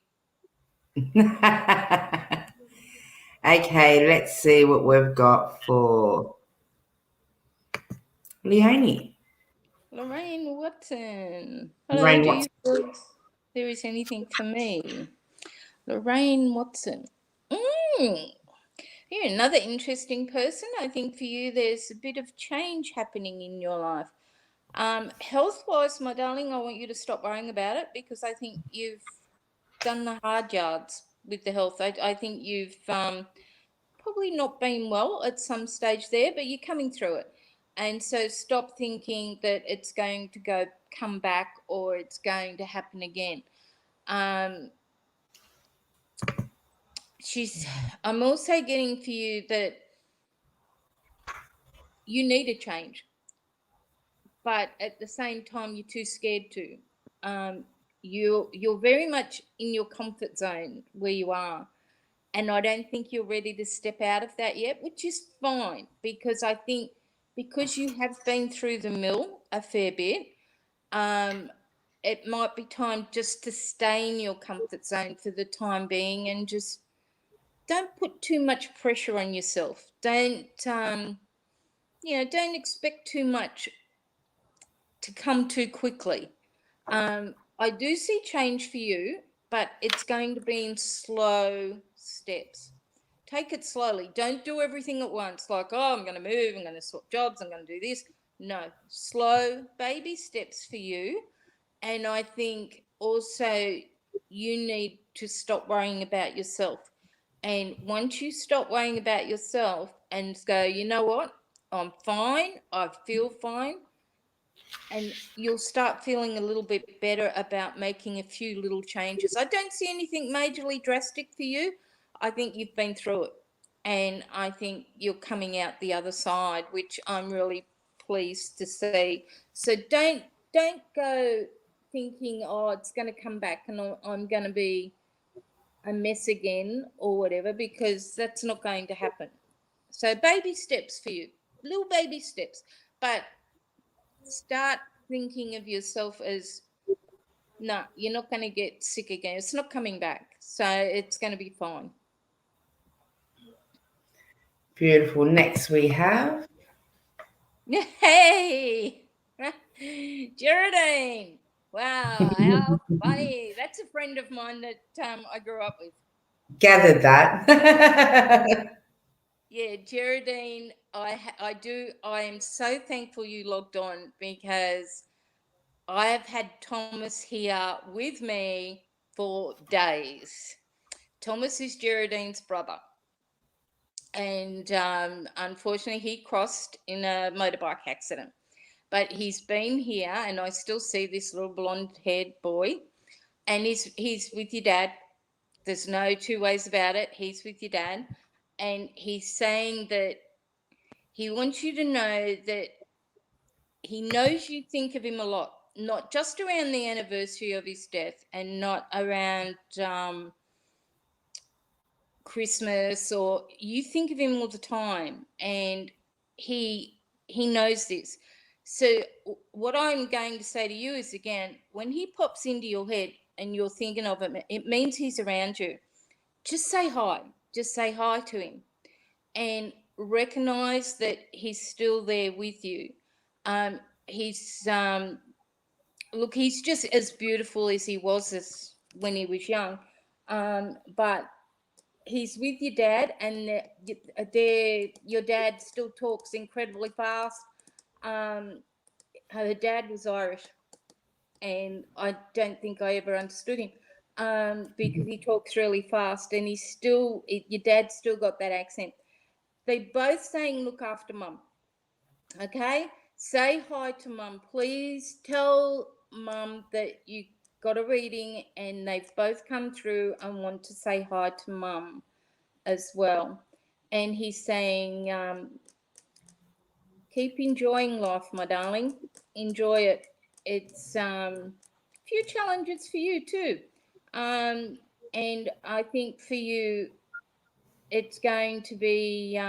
Okay, let's see what we've got for Leonie. Lorraine Watson. Hello, do you feel there is anything for me? Lorraine Watson. You're another interesting person. I think for you there's a bit of change happening in your life. Health-wise, my darling, I want you to stop worrying about it, because I think you've done the hard yards with the health. I think you've probably not been well at some stage there, but you're coming through it. And so stop thinking that it's going to come back or it's going to happen again. I'm also getting for you that you need a change, but at the same time you're too scared to. You're very much in your comfort zone where you are, and I don't think you're ready to step out of that yet, which is fine, because I think because you have been through the mill a fair bit, it might be time just to stay in your comfort zone for the time being, and just don't put too much pressure on yourself. Don't don't expect too much to come too quickly. I do see change for you, but it's going to be in slow steps. Take it slowly. Don't do everything at once. Like, oh, I'm going to move, I'm going to swap jobs, I'm going to do this. No, slow baby steps for you. And I think also you need to stop worrying about yourself. And once you stop worrying about yourself and go, you know what, I'm fine, I feel fine, and you'll start feeling a little bit better about making a few little changes. I don't see anything majorly drastic for you. I think you've been through it, and I think you're coming out the other side, which I'm really pleased to see. So don't go thinking, oh, it's going to come back and I'm going to be a mess again or whatever, because that's not going to happen. So baby steps for you, little baby steps, but start thinking of yourself as, no, you're not going to get sick again. It's not coming back. So it's going to be fine. Beautiful. Next we have Hey, Geraldine. Wow, how funny. That's a friend of mine that I grew up with. gathered that. Yeah, Geraldine, I am so thankful you logged on, because I have had Thomas here with me for days. Thomas is Geraldine's brother, and unfortunately he crossed in a motorbike accident. But he's been here, and I still see this little blonde-haired boy, and he's with your dad. There's no two ways about it. He's with your dad, and he's saying that he wants you to know that he knows you think of him a lot, not just around the anniversary of his death, and not around Christmas, or you think of him all the time, and he knows this. So what I'm going to say to you is, again, when he pops into your head and you're thinking of him, it means he's around you. Just say hi. Just say hi to him, and recognize that he's still there with you. He's look, he's just as beautiful as he was when he was young, but he's with your dad, and your dad still talks incredibly fast. Her dad was Irish, and I don't think I ever understood him, because he talks really fast, and your dad's still got that accent. They're both saying, look after mum. Okay? Say hi to mum. Please tell mum that you got a reading, and they've both come through and want to say hi to mum as well. And he's saying, keep enjoying life, my darling. Enjoy it. It's a few challenges for you too. And I think for you, it's going to be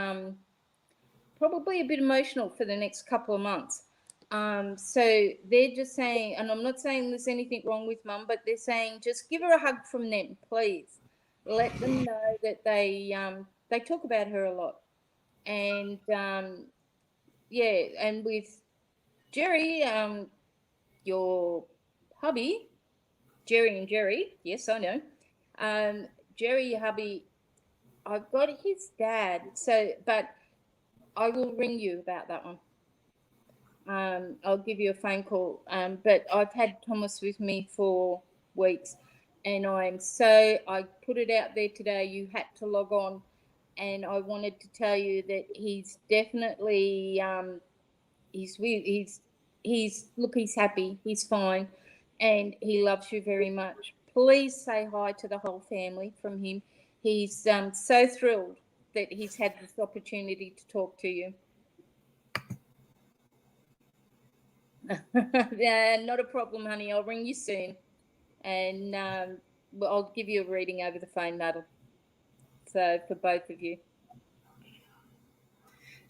probably a bit emotional for the next couple of months. So they're just saying, and I'm not saying there's anything wrong with mum, but they're saying just give her a hug from them, please. Let them know that they talk about her a lot. And yeah, and with Jerry, your hubby, Jerry and Jerry, yes, I know. Jerry, your hubby, I've got his dad, but I will ring you about that one. I'll give you a phone call. But I've had Thomas with me for weeks, and I put it out there today. You had to log on, and I wanted to tell you that he's definitely he's happy, he's fine, and he loves you very much. Please say hi to the whole family from him. He's so thrilled that he's had this opportunity to talk to you. Yeah, not a problem, honey. I'll ring you soon, and I'll give you a reading over the phone, Nadal. So for both of you.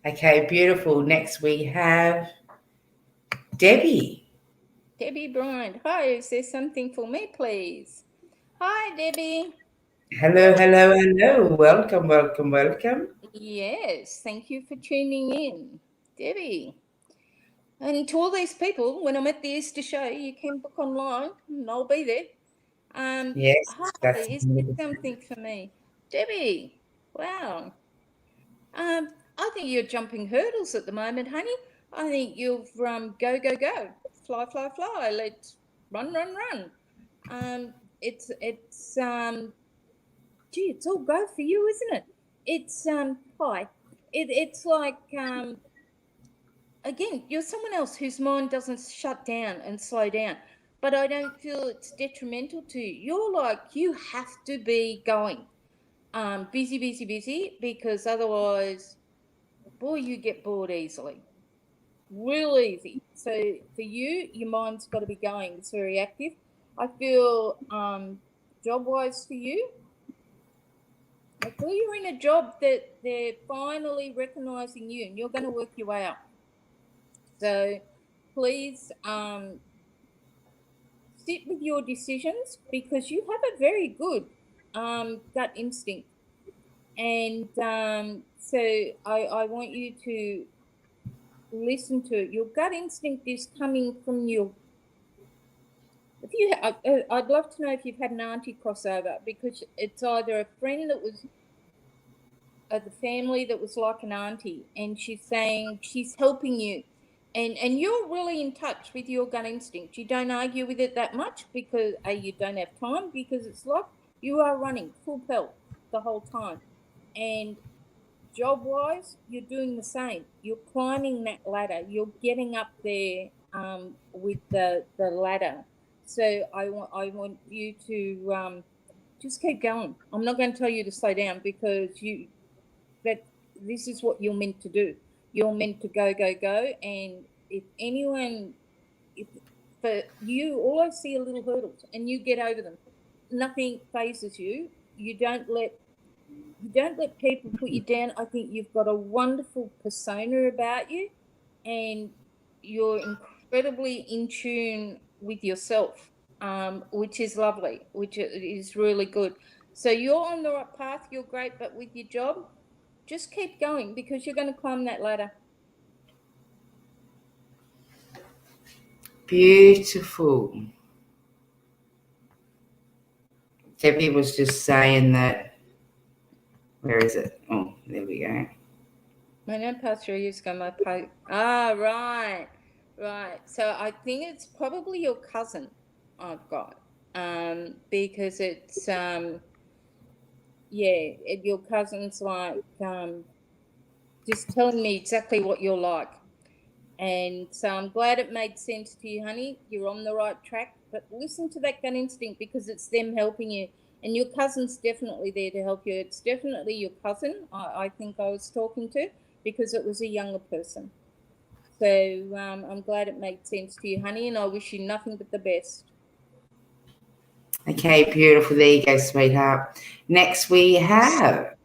Okay, beautiful. Next we have Debbie. Debbie Bryant. Hi, is there something for me, please? Hi, Debbie. Hello, hello, hello. Welcome, welcome, welcome. Yes, thank you for tuning in. Debbie. And to all these people, when I'm at the Easter show, you can book online and I'll be there. Yes, Hi, that's is there something for me? Debbie, wow. I think you're jumping hurdles at the moment, honey. I think you've go, go, go. Fly, fly, fly. Let's run, run, run. It's gee, it's all go for you, isn't it? It's hi. It's like again, you're someone else whose mind doesn't shut down and slow down. But I don't feel it's detrimental to you. You're like, you have to be going. Busy, busy, busy, because otherwise, boy, you get bored easily. Real easy. So for you, your mind's got to be going. It's very active. I feel job-wise for you, I feel you're in a job that they're finally recognising you and you're going to work your way up. So please sit with your decisions because you have a very good gut instinct. And so I want you to listen to it. Your gut instinct is coming from your. If you, I'd love to know if you've had an auntie crossover, because it's either a friend that was the family that was like an auntie, and she's saying she's helping you, and you're really in touch with your gut instinct. You don't argue with it that much because you don't have time, because it's like you are running full pelt the whole time. And job-wise, you're doing the same. You're climbing that ladder. You're getting up there with the ladder. So I want you to just keep going. I'm not going to tell you to slow down, because this is what you're meant to do. You're meant to go, go, go. And for you, always see a little hurdles and you get over them. Nothing phases you. You don't let people put you down. I think you've got a wonderful persona about you, and you're incredibly in tune with yourself, which is lovely, which is really good. So you're on the right path. You're great, but with your job, just keep going, because you're going to climb that ladder. beautiful. Debbie was just saying that. Where is it? Oh, there we go. My name past 3 years ago, my post. Right. So I think it's probably your cousin I've got, because it's your cousin's like just telling me exactly what you're like. And so I'm glad it made sense to you, honey. You're on the right track, but listen to that gut instinct, because it's them helping you. And your cousin's definitely there to help you. It's definitely your cousin, I think I was talking to, because it was a younger person. So I'm glad it made sense to you, honey, and I wish you nothing but the best. Okay, beautiful. There you go, sweetheart. Next we have.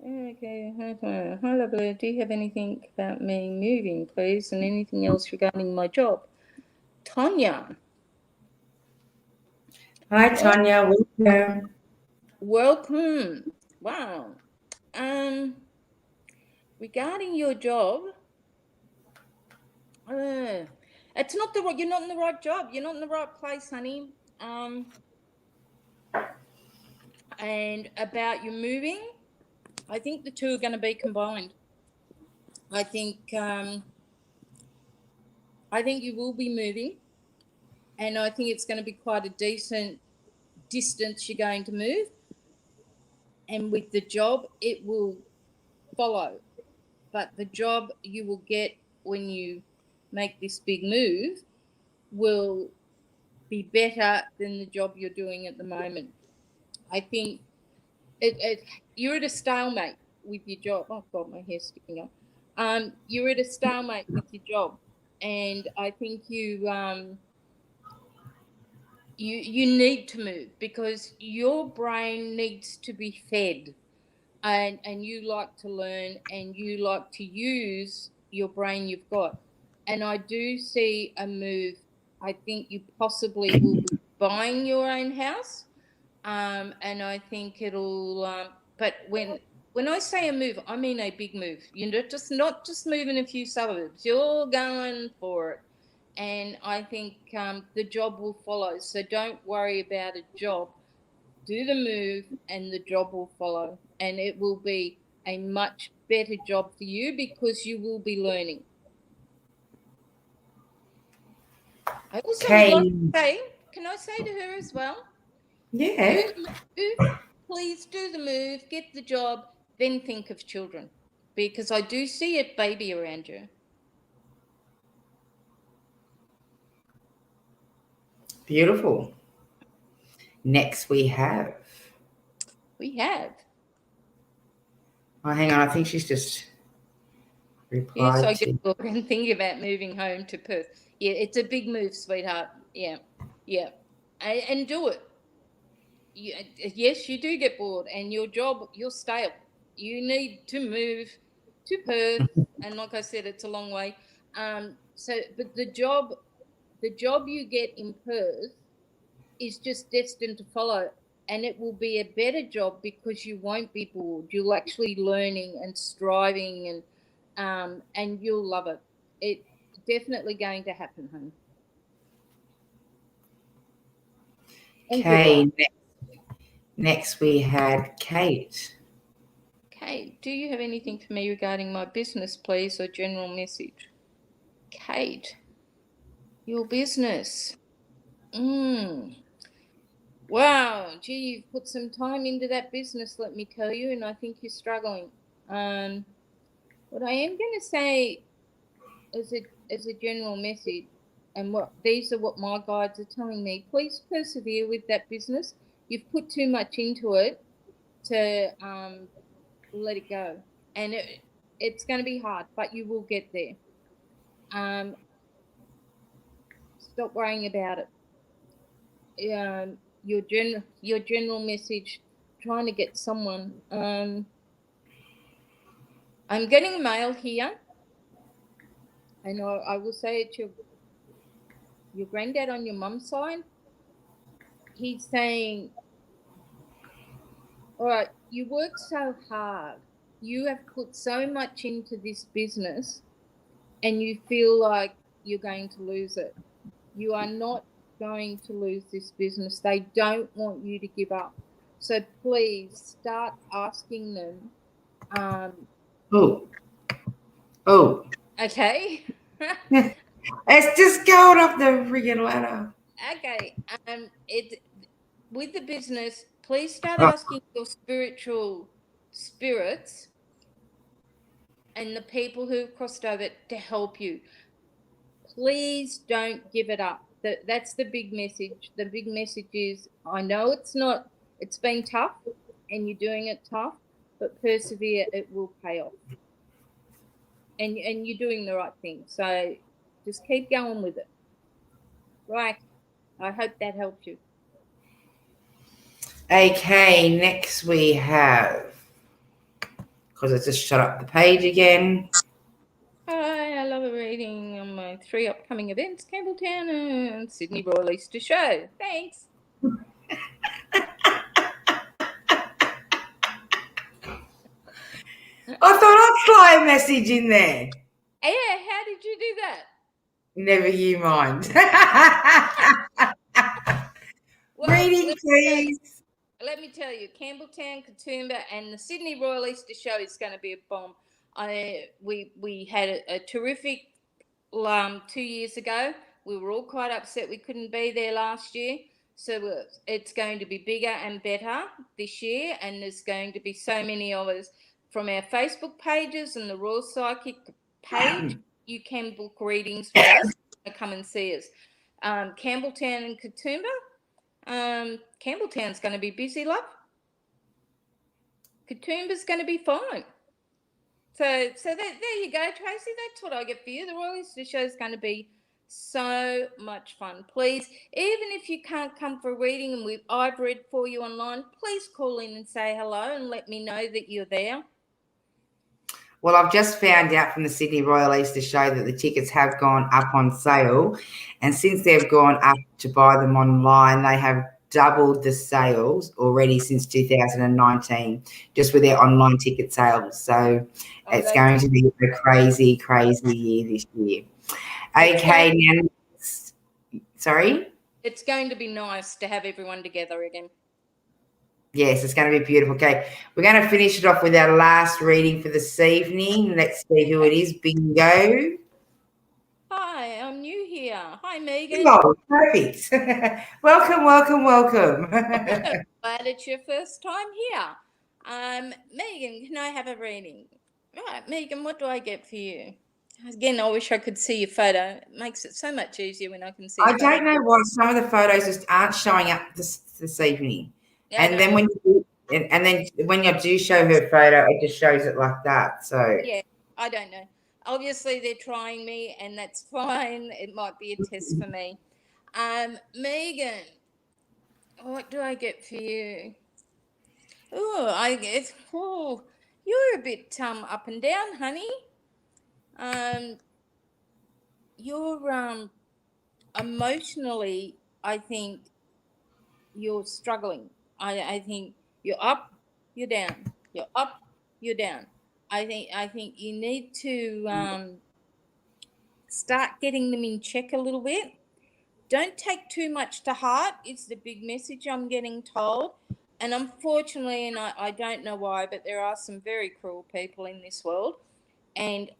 Okay, hello, Blair. Do you have anything about me moving, please, and anything else regarding my job? Tonya. Hi, Tonya. Welcome. Welcome. Wow. Regarding your job, it's not you're not in the right job. You're not in the right place, honey. And about you moving, I think the two are going to be combined. I think you will be moving, and I think it's going to be quite a decent distance you're going to move. And with the job, it will follow. But the job you will get when you make this big move will be better than the job you're doing at the moment. I think you're at a stalemate with your job. Oh God, my hair's sticking up. You're at a stalemate with your job, and I think you need to move, because your brain needs to be fed, and you like to learn and you like to use your brain you've got. And I do see a move. I think you possibly will be buying your own house, and I think it'll. But when when I say a move, I mean a big move. You know, not just moving a few suburbs. You're going for it. And I think the job will follow. So don't worry about a job. Do the move and the job will follow. And it will be a much better job for you because you will be learning. I also would like to say, can I say to her as well? Yeah. Please do the move, get the job, then think of children. Because I do see a baby around you. Beautiful. Next we have. Oh, hang on. I think she's just replied. Yes, I get bored and thinking about moving home to Perth. Yeah, it's a big move, sweetheart. Yeah. And do it. Yes, you do get bored, and your job, you're stale. You need to move to Perth, and like I said, it's a long way. But the job you get in Perth is just destined to follow, and it will be a better job because you won't be bored. You'll actually learning and striving, and you'll love it. It's definitely going to happen, hon. Okay, next we had Kate. Kate, do you have anything for me regarding my business, please, or general message? Kate, your business. Wow, gee, you've put some time into that business, let me tell you, and I think you're struggling. What I am going to say as a general message, and these are what my guides are telling me, please persevere with that business. You've put too much into it to let it go, and it's going to be hard, but you will get there. Stop worrying about it. Your general message, trying to get someone. I'm getting mail here, and I will say it's your granddad on your mum's side. He's saying, all right, you work so hard. You have put so much into this business, and you feel like you're going to lose it. You are not going to lose this business. They don't want you to give up. So please start asking them. Okay. It's just going up the friggin' ladder. Okay. With the business, please start asking your spiritual spirits and the people who've crossed over to help you. Please don't give it up. That's the big message. The big message is, I know it's been tough and you're doing it tough, but persevere, it will pay off. And you're doing the right thing. So just keep going with it. Right. I hope that helped you. Okay, next we have, because I just shut up the page again. Hi, I love a reading on my 3 upcoming events, Campbelltown and Sydney Royal Easter Show. Thanks. I thought I'd slide a message in there. Yeah, how did you do that? Never you mind. Reading, please. Let me tell you, Campbelltown, Katoomba, and the Sydney Royal Easter Show is going to be a bomb. We had a terrific 2 years ago. We were all quite upset we couldn't be there last year. So it's going to be bigger and better this year, and there's going to be so many of us from our Facebook pages and the Royal Psychic page. You can book readings with us. Come and see us. Campbelltown and Katoomba. Campbelltown's going to be busy, love. Katoomba's going to be fine. So there you go, Tracy. That's what I get for you. The Royal Easter Show is going to be so much fun. Please, even if you can't come for a reading and I've read for you online, please call in and say hello and let me know that you're there. Well, I've just found out from the Sydney Royal Easter Show that the tickets have gone up on sale. And since they've gone up to buy them online, they have doubled the sales already since 2019, just with their online ticket sales. So it's going to be a crazy, crazy year this year. Okay, now, sorry? It's going to be nice to have everyone together again. Yes, it's going to be beautiful. Okay, we're going to finish it off with our last reading for this evening. Let's see who it is. Bingo. Hi, I'm new here. Hi, Megan. Oh, perfect. Welcome. Glad it's your first time here. Megan, can I have a reading? Right, Megan, what do I get for you? Again, I wish I could see your photo. It makes it so much easier when I can see. I don't know why some of the photos just aren't showing up this evening. Yeah, and then when you do show her photo, it just shows it like that. So yeah, I don't know. Obviously, they're trying me, and that's fine. It might be a test for me. Megan, what do I get for you? Oh, I get. Oh, you're a bit up and down, honey. You're emotionally, I think you're struggling. I think you're up, you're down. You're up, you're down. I think you need to start getting them in check a little bit. Don't take too much to heart is the big message I'm getting told. And unfortunately, and I don't know why, but there are some very cruel people in this world. And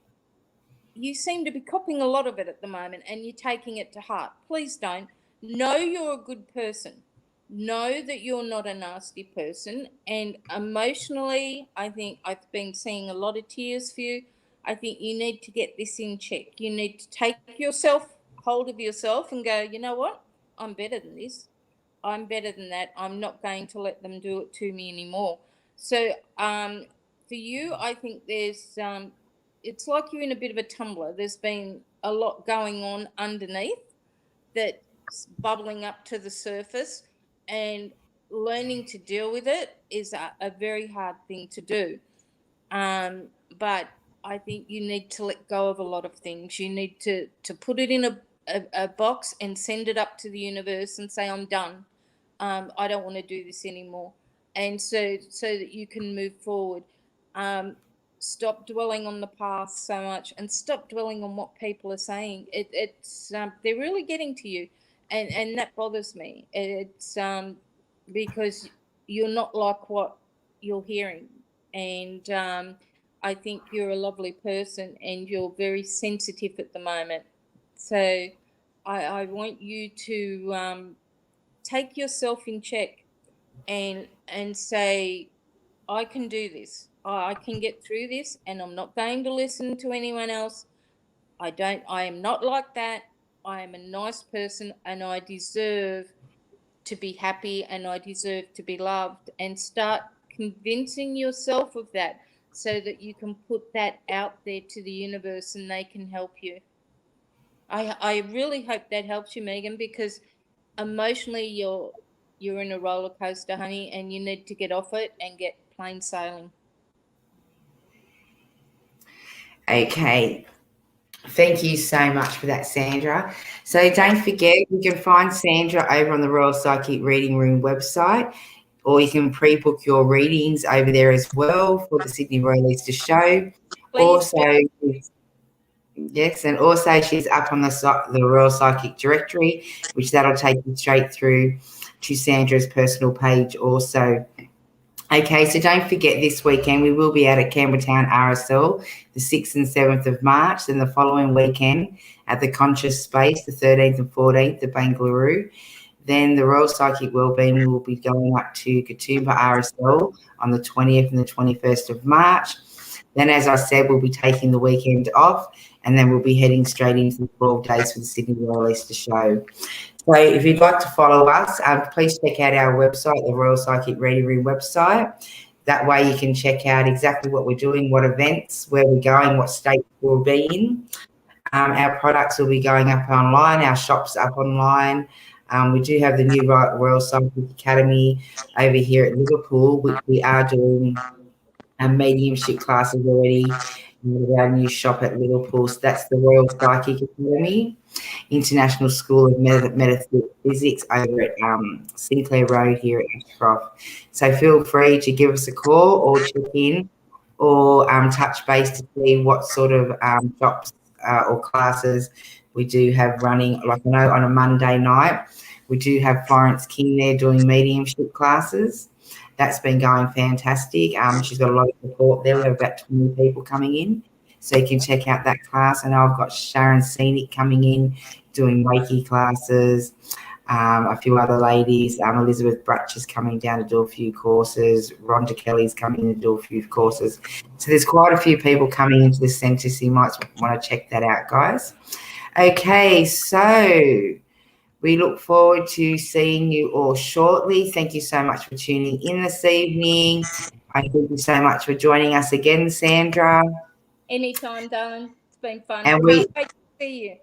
you seem to be copying a lot of it at the moment and you're taking it to heart. Please don't. Know you're a good person. Know that you're not a nasty person. And emotionally, I think I've been seeing a lot of tears for you. I think you need to get this in check. You need to take hold of yourself and go, you know what? I'm better than this. I'm better than that. I'm not going to let them do it to me anymore. So for you, I think there's it's like you're in a bit of a tumbler. There's been a lot going on underneath that's bubbling up to the surface, and learning to deal with it is a very hard thing to do. But I think you need to let go of a lot of things. You need to put it in a box and send it up to the universe and say, I'm done. I don't want to do this anymore. And so that you can move forward. Stop dwelling on the past so much and stop dwelling on what people are saying. It's they're really getting to you, and that bothers me. It's because you're not like what you're hearing, and I think you're a lovely person and you're very sensitive at the moment. So I want you to take yourself in check and say, I can do this. I can get through this, and I'm not going to listen to anyone else. I am not like that. I am a nice person and I deserve to be happy and I deserve to be loved, and start convincing yourself of that so that you can put that out there to the universe and they can help you. I really hope that helps you, Megan, because emotionally you're in a roller coaster, honey, and you need to get off it and get plain sailing. Okay. Thank you so much for that, Sandra. So don't forget, you can find Sandra over on the Royal Psychic Reading Room website, or you can pre-book your readings over there as well for the Sydney Royal Easter show. Please Yes, and also she's up on the Royal Psychic Directory, which that'll take you straight through to Sandra's personal page also. Okay, so don't forget this weekend we will be out at Campbelltown RSL the 6th and 7th of March, then the following weekend at the Conscious Space the 13th and 14th of Bangalore. Then the Royal Psychic Wellbeing will be going up to Katoomba RSL on the 20th and the 21st of March. Then, as I said, we'll be taking the weekend off, and then we'll be heading straight into the 12 days for the Sydney Royal Easter show. So if you'd like to follow us, please check out our website, the Royal Psychic Reading Room website. That way you can check out exactly what we're doing, what events, where we're going, what state we'll be in. Our products will be going up online, our shops up online. We do have the new Royal Psychic Academy over here at Liverpool, which we are doing mediumship classes already. our new shop at Liverpool. So that's the Royal Psychic Academy, International School of Metaphysics over at Sinclair Road here at Ashcroft. So feel free to give us a call or check in or touch base to see what sort of shops or classes we do have running. Like I know on a Monday night, we do have Florence King there doing mediumship classes. That's been going fantastic. She's got a lot of support there. We have about 20 people coming in. So you can check out that class. I know I've got Sharon Scenic coming in, doing Reiki classes. A few other ladies. Elizabeth Bratch is coming down to do a few courses. Rhonda Kelly's coming in to do a few courses. So there's quite a few people coming into the centre, so you might want to check that out, guys. Okay, so we look forward to seeing you all shortly. Thank you so much for tuning in this evening. I thank you so much for joining us again, Sandra. Anytime, darling. It's been fun. And Can't wait to see you.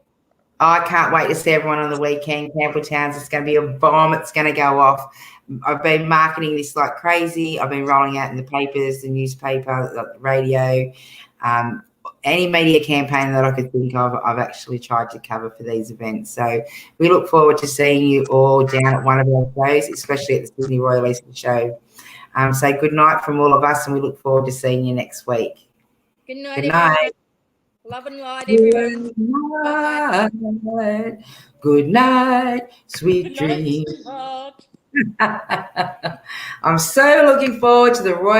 I can't wait to see everyone on the weekend. Campbelltown's, it's going to be a bomb. It's going to go off. I've been marketing this like crazy. I've been rolling out in the papers, the newspaper, the radio, any media campaign that I could think of, I've actually tried to cover for these events. So we look forward to seeing you all down at one of our shows, especially at the Sydney Royal Easter Show. So good night from all of us, and we look forward to seeing you next week. Good night, Good night. everyone. Love and light, everyone. Good night. Good night. Sweet Good night, dreams. sweetheart. I'm so looking forward to the Royal